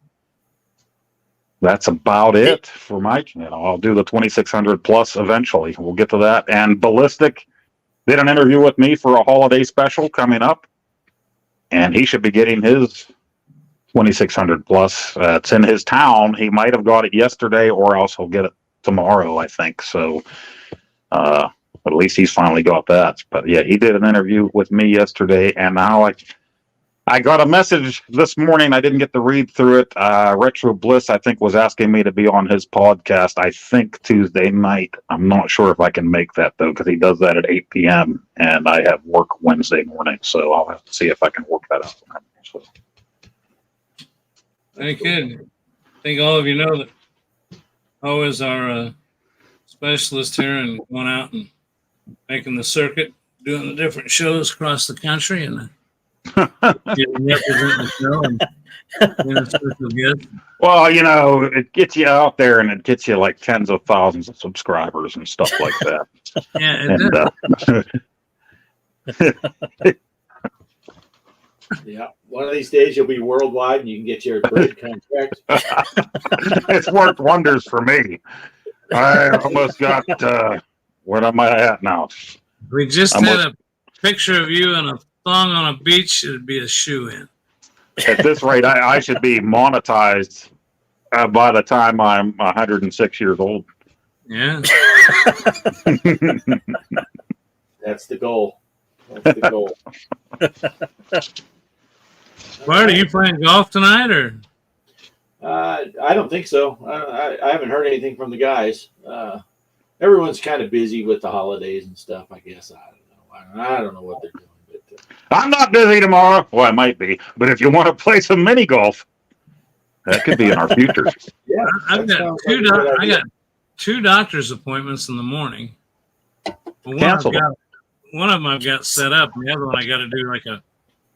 that's about it for Mike. I'll do the 2600 plus eventually. We'll get to that. And Ballistic did an interview with me for a holiday special coming up, and he should be getting his 2600 plus. It's in his town. He might have got it yesterday, or else he'll get it tomorrow, I think. So at least he's finally got that. But yeah, he did an interview with me yesterday, and now I got a message this morning. I didn't get to read through it. Retro Bliss, I think, was asking me to be on his podcast, I think Tuesday night. I'm not sure if I can make that, though, because he does that at 8 p.m., and I have work Wednesday morning, so I'll have to see if I can work that out. So. Very good. I think all of you know that Poe is our specialist here and going out and making the circuit, doing the different shows across the country, and representing the show and being a special guest. Well, it gets you out there, and it gets you like tens of thousands of subscribers and stuff like that. Yeah, Yeah, one of these days you'll be worldwide and you can get your bread contract. It's worked wonders for me. I almost got where am I at now? we just had a picture of you in a thong on a beach. It'd be a shoe in. At this rate, I should be monetized by the time I'm 106 years old. Yeah. That's the goal. That's the goal. Bart, are you playing golf tonight, or? I don't think so. I haven't heard anything from the guys. Everyone's kind of busy with the holidays and stuff. I guess I don't know. I don't know what they're doing. But I'm not busy tomorrow. Well, I might be, but if you want to play some mini golf, that could be in our future. yeah, I've that got sounds like a good I idea. got 2 doctor's appointments in the morning. Well, Cancel them. one of them I've got set up, and the other one I got to do like a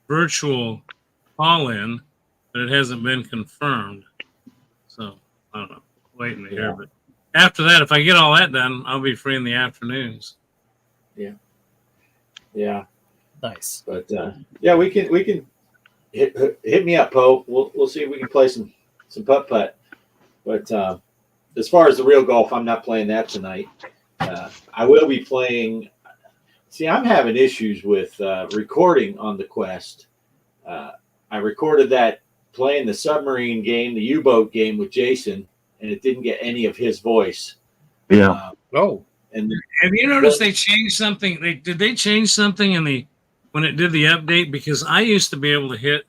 virtual call-in, but it hasn't been confirmed. So I don't know. Waiting to hear. Yeah. But after that, if I get all that done, I'll be free in the afternoons. Yeah, Nice. but yeah, we can hit me up, Poe. We'll see if we can play some putt putt. But as far as the real golf, I'm not playing that tonight. I will be playing. See, I'm having issues with recording on the Quest. I recorded that playing the submarine game, the U-boat game with Jason, and it didn't get any of his voice. Yeah. Oh, And Have you noticed they changed something? Did they change something when it did the update? Because I used to be able to hit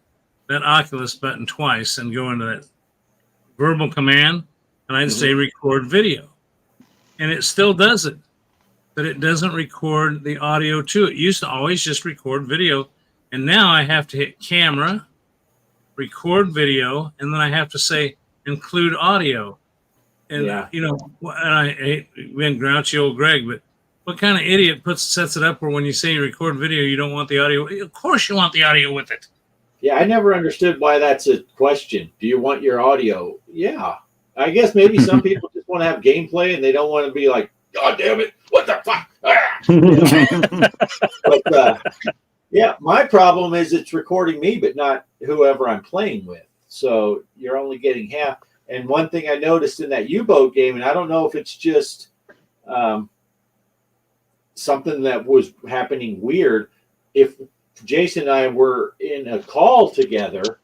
that Oculus button twice and go into that verbal command, and I'd say record video, and it still does it, but it doesn't record the audio too. It used to always just record video, and now I have to hit camera, record video, and then I have to say include audio. And Yeah. and I hate being grouchy old Greg, but what kind of idiot sets it up where when you say you record video, you don't want the audio? Of course you want the audio with it. yeah, I never understood why that's a question. Do you want your audio? Yeah. I guess maybe some people just want to have gameplay and they don't want to be like, God damn it, what the fuck? But yeah, my problem is it's recording me, but not whoever I'm playing with. So you're only getting half. And one thing I noticed in that U-boat game, and I don't know if it's just something that was happening weird, if Jason and I were in a call together,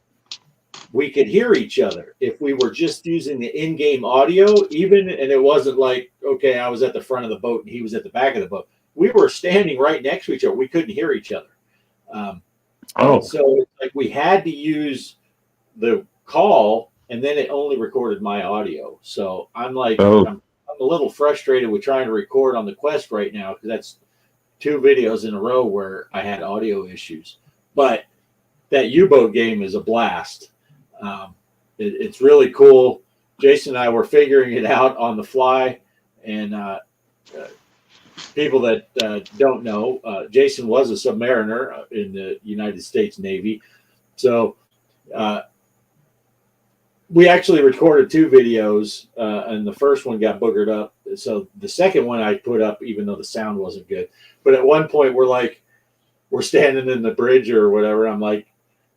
we could hear each other. If we were just using the in-game audio, and it wasn't like, okay, I was at the front of the boat and he was at the back of the boat. We were standing right next to each other. We couldn't hear each other. So it's like we had to use the call, and then it only recorded my audio. So I'm like, I'm a little frustrated with trying to record on the Quest right now because that's 2 videos in a row where I had audio issues. But that U-boat game is a blast. It's really cool. Jason and I were figuring it out on the fly, and people that don't know, Jason was a submariner in the United States Navy. So we actually recorded 2 videos, and the first one got boogered up. So the second one I put up, even though the sound wasn't good. But at one point, we're standing in the bridge or whatever. I'm like,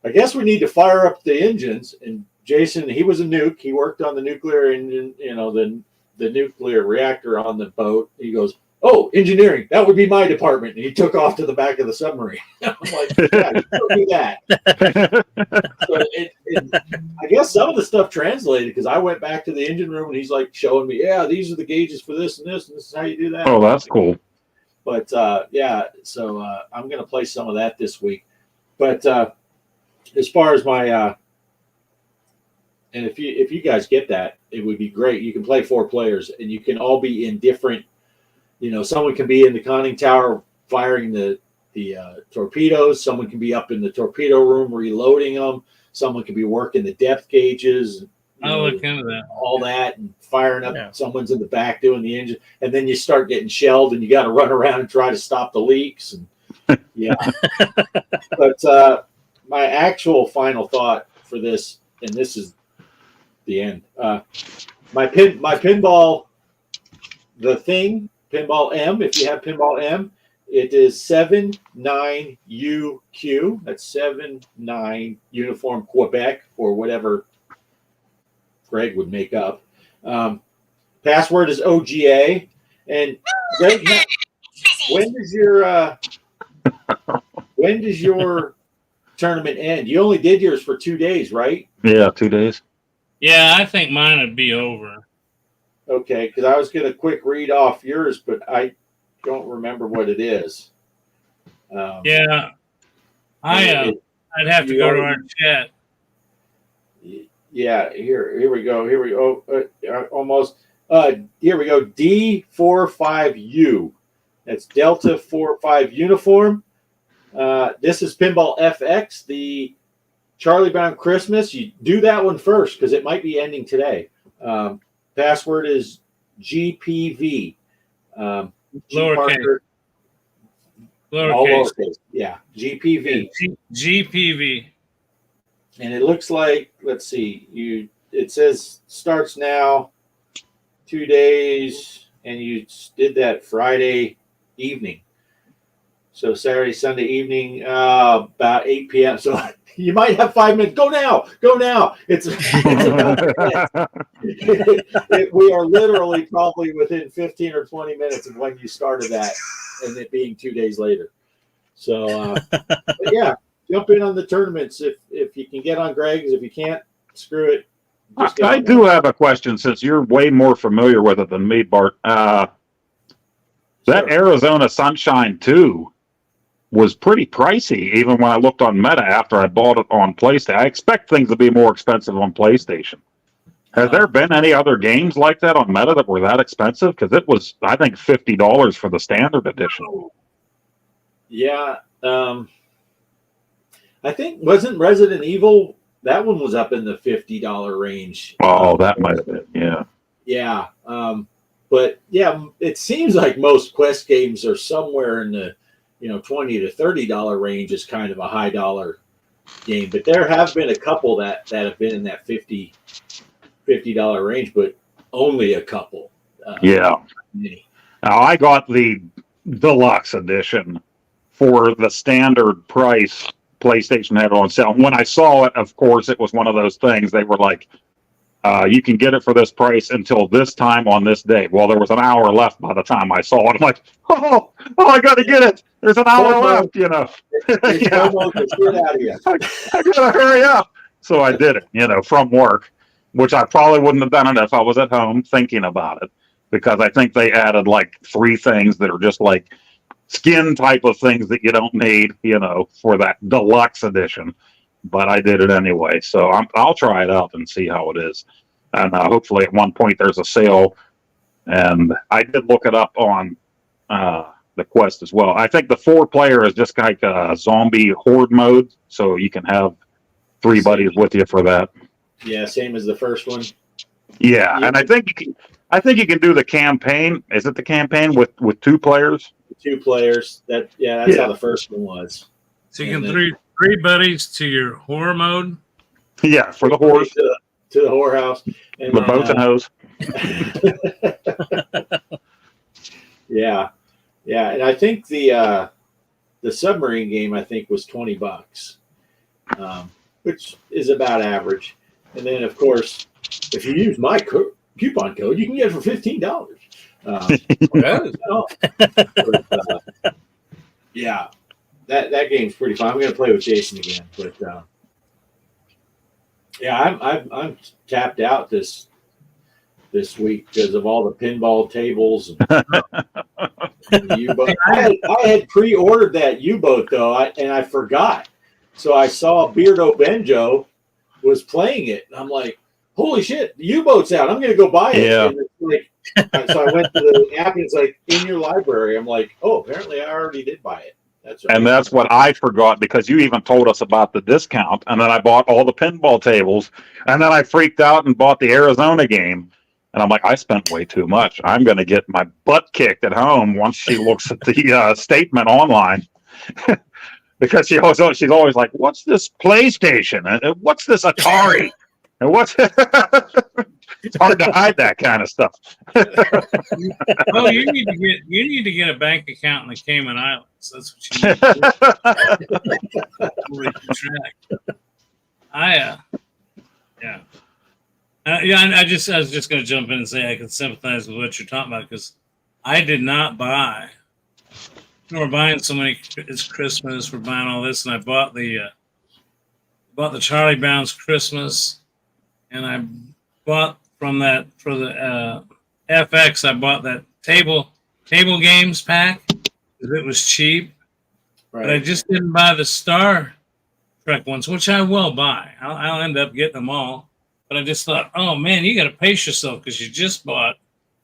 I guess we need to fire up the engines. And Jason, he was a nuke. He worked on the nuclear engine, the nuclear reactor on the boat. He goes, oh, engineering, that would be my department. And he took off to the back of the submarine. I'm like, yeah, you don't do that. So I guess some of the stuff translated because I went back to the engine room and he's like showing me, yeah, these are the gauges for this and this is how you do that. Oh, that's cool. But yeah, so I'm going to play some of that this week. But as far as my and if you guys get that, it would be great. You can play 4 players and you can all be in different. Someone can be in the conning tower firing the torpedoes. Someone can be up in the torpedo room reloading them. Someone can be working the depth gauges. I'll look into that. All that and firing up. Yeah. Someone's in the back doing the engine, and then you start getting shelled, and you got to run around and try to stop the leaks. And yeah, but my actual final thought for this, and this is the end. My pinball, the thing. Pinball M, if you have Pinball M, it is 79UQ. That's 79 Uniform Quebec or whatever Greg would make up. Password is OGA. And Greg, when does your tournament end? You only did yours for 2 days, right? Yeah, 2 days. Yeah, I think mine would be over. Okay, because I was going to quick read off yours, but I don't remember what it is. Yeah, I'd have to you go to already- our chat. Yeah, here we go. Here we go. Almost. Here we go. D45U. That's Delta 45 uniform. This is Pinball FX, the Charlie Brown Christmas. You do that one first because it might be ending today. Password is GPV. G Lowercase. Parker, all Lowercase. lowercase. Yeah, GPV. GPV. And it looks like, let's see, it says starts now, 2 days, and you did that Friday evening. So Saturday, Sunday evening, about 8 p.m. So you might have 5 minutes. Go now. It's we are literally probably within 15 or 20 minutes of when you started that, and it being 2 days later. So, but yeah, jump in on the tournaments if you can get on Greg's. If you can't, screw it. Just get I on do have a question since you're way more familiar with it than me, Bart. That Sure. Arizona Sunshine 2 was pretty pricey, even when I looked on Meta after I bought it on PlayStation. I expect things to be more expensive on PlayStation. Has there been any other games like that on Meta that were that expensive? Because it was, I think, $50 for the standard edition. Yeah. I think wasn't Resident Evil, that one was up in the $50 range. Oh, that might have been, yeah. Yeah. But yeah, it seems like most Quest games are somewhere in the $20 to $30 range is kind of a high dollar game. But there have been a couple that have been in that $50 range, but only a couple. Yeah. Many. Now, I got the deluxe edition for the standard price PlayStation had on sale. When I saw it, of course, it was one of those things. They were like, you can get it for this price until this time on this day. Well, there was an hour left by the time I saw it. I'm like, oh, I got to get it. There's an hour left, It's Yeah. almost the shit out of you. I got to hurry up. So I did it, from work, which I probably wouldn't have done it if I was at home thinking about it, because I think they added like 3 things that are just like skin type of things that you don't need, for that deluxe edition. But I did it anyway, so I'll try it out and see how it is. And hopefully at one point there's a sale. And I did look it up on the Quest as well. I think the 4-player is just like a zombie horde mode, so you can have 3 buddies with you for that. Yeah, same as the first one. Yeah, and I think you can do the campaign. Is it the campaign with 2 players? 2 players. That's how the first one was. So you can three buddies to your horror mode. Yeah, for the horse, to the whorehouse. And the boat and hose. Yeah, and I think the submarine game was $20, which is about average. And then of course, if you use my coupon code, you can get it for $15. Yeah, that game's pretty fun. I'm going to play with Jason again, but yeah, I'm tapped out this week because of all the pinball tables and the U-boat. I had pre-ordered that U-boat though, and I forgot. So I saw Beardo Benjo was playing it, and I'm like, "Holy shit, the U-boat's out! I'm going to go buy it." Yeah. And it's like, so I went to the app, and it's like in your library. I'm like, "Oh, apparently I already did buy it." That's right. And that's what I forgot, because you even told us about the discount. And then I bought all the pinball tables. And then I freaked out and bought the Arizona game. And I'm like, I spent way too much. I'm going to get my butt kicked at home once she looks at the statement online. Because she's always like, what's this PlayStation? And what's this Atari? And what's it's hard to hide that kind of stuff. Oh, you need to get a bank account in the Cayman Islands. That's what you need to track. Yeah. I was just going to jump in and say I can sympathize with what you're talking about, because I did not buy. We're buying so many. It's Christmas. We're buying all this, and I bought the Charlie Brown's Christmas, and bought from that for the FX. I bought that table games pack because it was cheap, but I Right. just didn't buy the Star Trek ones, which I will buy. I'll end up getting them all. But I just thought, oh man, you got to pace yourself because you just bought.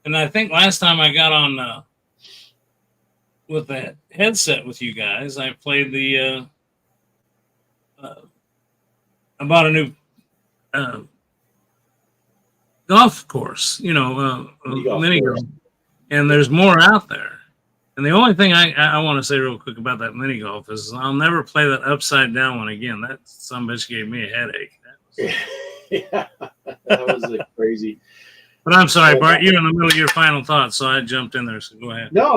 And I think last time I got on with the headset with you guys, I played the. I bought a new golf course, mini golf, and there's more out there. And the only thing I want to say real quick about that mini golf is I'll never play that upside down one again. That some bitch gave me a headache. Yeah, that was crazy. But I'm sorry, Bart, you're in the middle of your final thoughts, so I jumped in there. So go ahead. No,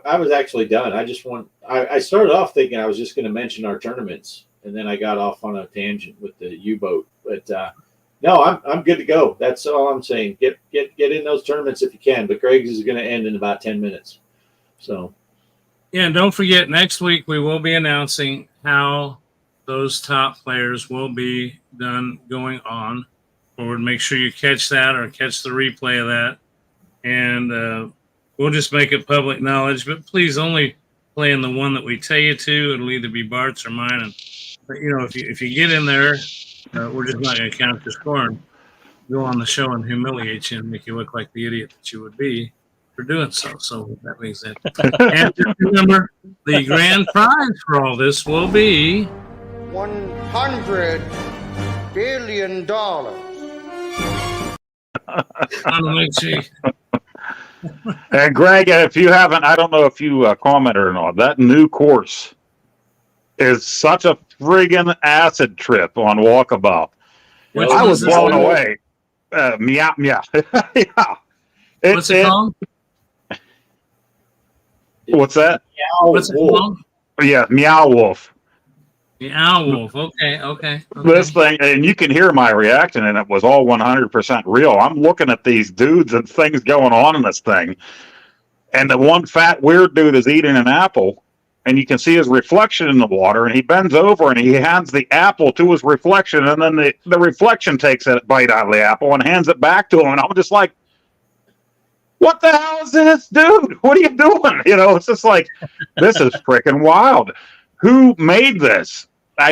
I was actually done. I started off thinking I was just going to mention our tournaments, and then I got off on a tangent with the U-boat. But no, I'm good to go. That's all I'm saying. Get in those tournaments if you can. But Greg's is going to end in about 10 minutes. So. Yeah, and don't forget, next week we will be announcing how those top players will be done going on forward. Make sure you catch that or catch the replay of that. And we'll just make it public knowledge. But please only play in the one that we tell you to. It'll either be Bart's or mine. And if you get in there, we're just not going to count your score and go on the show and humiliate you and make you look like the idiot that you would be for doing so. So that means that. And just remember, the grand prize for all this will be $100 billion. And Greg, if you haven't, I don't know if you commented or not, that new course is such a friggin' acid trip on Walkabout. Which I one was is this blown one? away. Meow. Yeah. What's it called? What's that? What's it called? Yeah, Meow Wolf. The Owl Wolf. Okay. This thing, and you can hear my reaction, and it was all 100% real. I'm looking at these dudes and things going on in this thing, and the one fat weird dude is eating an apple, and you can see his reflection in the water, and he bends over and he hands the apple to his reflection, and then the reflection takes a bite out of the apple and hands it back to him, and I'm just like, what the hell is this, dude? What are you doing? It's just like, this is freaking wild. Who made this?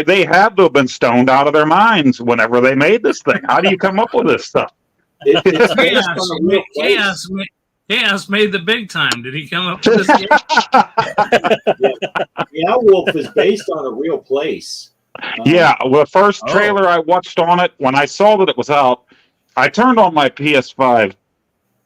They had to have been stoned out of their minds whenever they made this thing. How do you come up with this stuff? It's based on a real place. Chaos made the big time. Did he come up with this game? Meow Wolf is based on a real place. Yeah, well, the first trailer I watched on it, when I saw that it was out, I turned on my PS5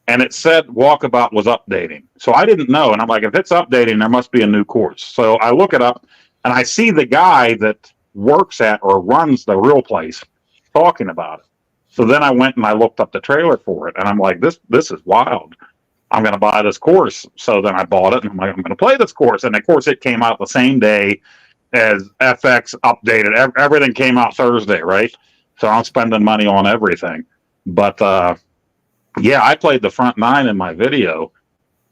and it said Walkabout was updating. So I didn't know. And I'm like, if it's updating, there must be a new course. So I look it up and I see the guy that works at or runs the real place talking about it. So then I went and I looked up the trailer for it. And I'm like, this is wild. I'm going to buy this course. So then I bought it and I'm like, I'm going to play this course. And of course, it came out the same day as FX updated. Everything came out Thursday, right? So I'm spending money on everything. But yeah, I played the front nine in my video,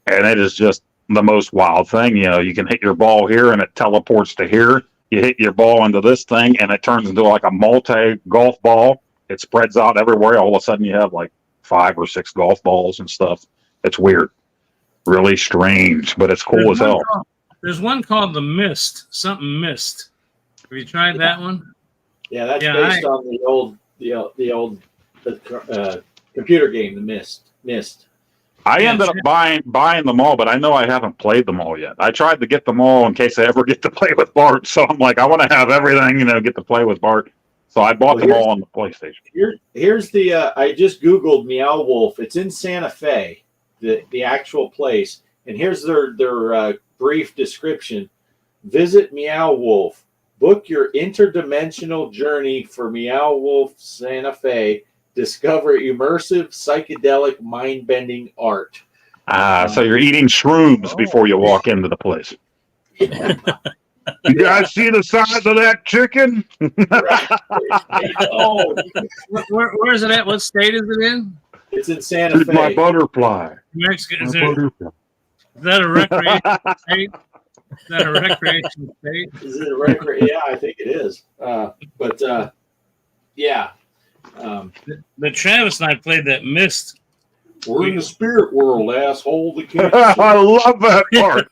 and it is just the most wild thing. You can hit your ball here and it teleports to here. You hit your ball into this thing and it turns into like a multi-golf ball. It spreads out everywhere. All of a sudden you have like 5 or 6 golf balls and stuff. It's weird. Really strange, but it's cool as hell. There's one called the Mist. Something Mist. Have you tried that one? Yeah, that's based on the old computer game, the Mist. I ended up buying them all, but I know I haven't played them all yet. I tried to get them all in case I ever get to play with Bart. So I'm like, I want to have everything, get to play with Bart. So I bought them all on the PlayStation. Here's the I just Googled Meow Wolf. It's in Santa Fe, the actual place. And here's their brief description. Visit Meow Wolf. Book your interdimensional journey for Meow Wolf Santa Fe. Discover immersive, psychedelic, mind-bending art. So you're eating shrooms before you walk into the place. You guys see the size of that chicken? Where is it at? What state is it in? It's in Santa Fe. My butterfly. Mexico. Is that a recreation state? Is that a recreation state? Is it a recreation? Yeah, I think it is. Yeah. But Travis and I played that Mist. We're in the spirit world, asshole. The can't I love that part.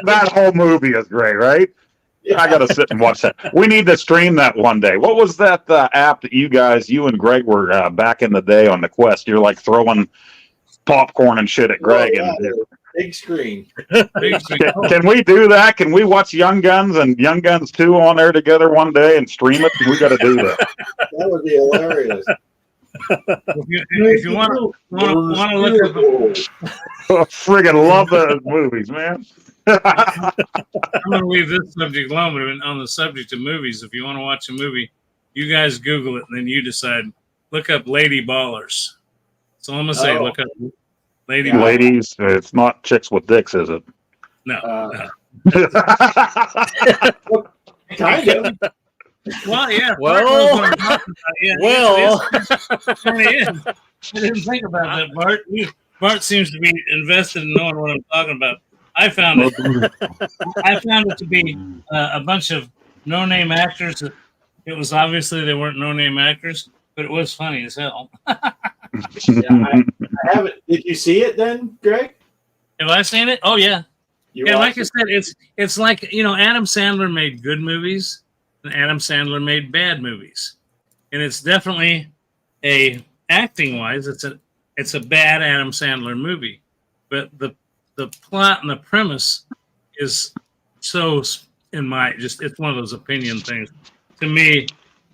That whole movie is great, right? I gotta sit and watch that. We need to stream that one day. What was that app that you and Greg were back in the day on the Quest? You're like throwing popcorn and shit at Greg. Big screen. Can we do that? Can we watch Young Guns and Young Guns 2 on there together one day and stream it? We got to do that. That would be hilarious. If you want to look at the, Friggin' love those movies, man. I'm going to leave this subject alone, but on the subject of movies, if you want to watch a movie, you guys Google it and then you decide. Look up Lady Ballers. So I'm going to say, look up Lady Ballers. Ladies, it's not chicks with dicks, is it? No. Kind of. Well, yeah. Well, I didn't think about that, Bart. Bart seems to be invested in knowing what I'm talking about. I found it to be a bunch of no-name actors. It was obviously they weren't no-name actors, but it was funny as hell. I haven't. Did you see it then, Greg? Have I seen it? Oh yeah. Yeah, like I said, it's like Adam Sandler made good movies and Adam Sandler made bad movies, and it's definitely acting wise, it's a bad Adam Sandler movie, but the plot and the premise is so it's one of those opinion things. To me,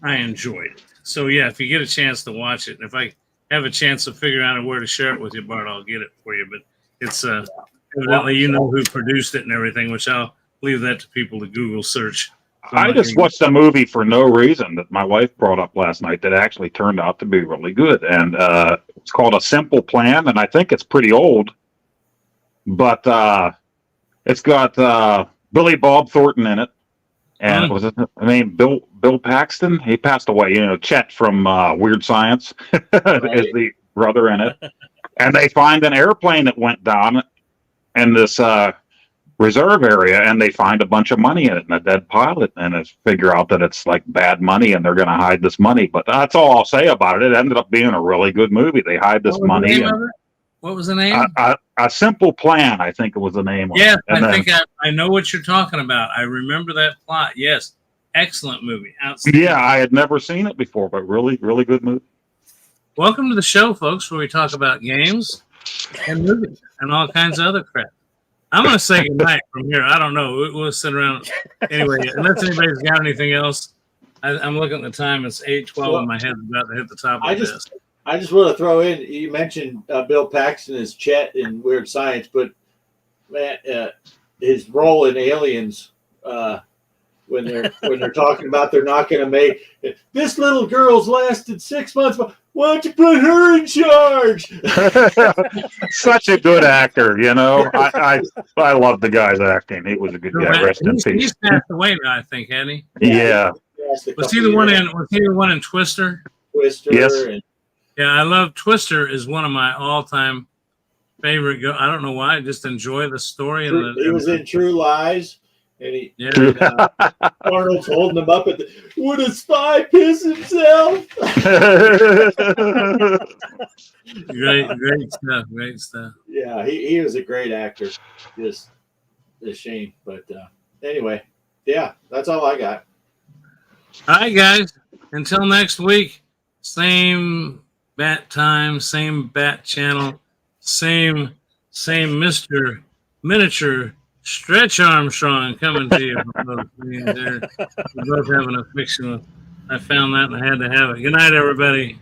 I enjoyed it. So yeah, if you get a chance to watch it, and if I have a chance to figure out where to share it with you, Bart, I'll get it for you. But it's evidently you know who produced it and everything, which I'll leave that to people to Google search. I just watched a movie for no reason that my wife brought up last night that actually turned out to be really good, and it's called A Simple Plan, and I think it's pretty old, but it's got Billy Bob Thornton in it, and was it Bill Paxton? He passed away. Chet from Weird Science is the brother in it, and they find an airplane that went down in this reserve area, and they find a bunch of money in it and a dead pilot, and they figure out that it's like bad money and they're going to hide this money. But that's all I'll say about it. It ended up being a really good movie. They hide this money. What was the name? A Simple Plan, I think it was the name. Yes, I think I know what you're talking about. I remember that plot. Yes, excellent movie. Outstanding. Yeah, I had never seen it before, but really, really good movie. Welcome to the show, folks, where we talk about games and movies and all kinds of other crap. I'm going to say goodnight from here. I don't know. We'll sit around. Anyway, unless anybody's got anything else, I'm looking at the time. It's 8:12 and my head's about to hit the top of the desk. I just want to throw in, you mentioned Bill Paxton as Chet in Weird Science, but man, his role in Aliens, when they're talking about they're not going to make this little girl's lasted 6 months. Why don't you put her in charge? Such a good actor, I love the guy's acting. He was a good guy. Rest in peace. He's passed away now, I think, hadn't he? Yeah. Was he the one in Twister? Twister. Yes. Yeah, I love Twister. Is one of my all-time favorite. I don't know why. I just enjoy the story. He was in True Lies. And Arnold's holding him up would a spy piss himself? Great stuff. Yeah, he was a great actor. Just a shame. But anyway, yeah, that's all I got. All right, guys. Until next week, same bat time, same bat channel, same Mr. Miniature Stretch Armstrong coming to you from those screens there. We're both having a fiction. I found that and I had to have it. Good night, everybody.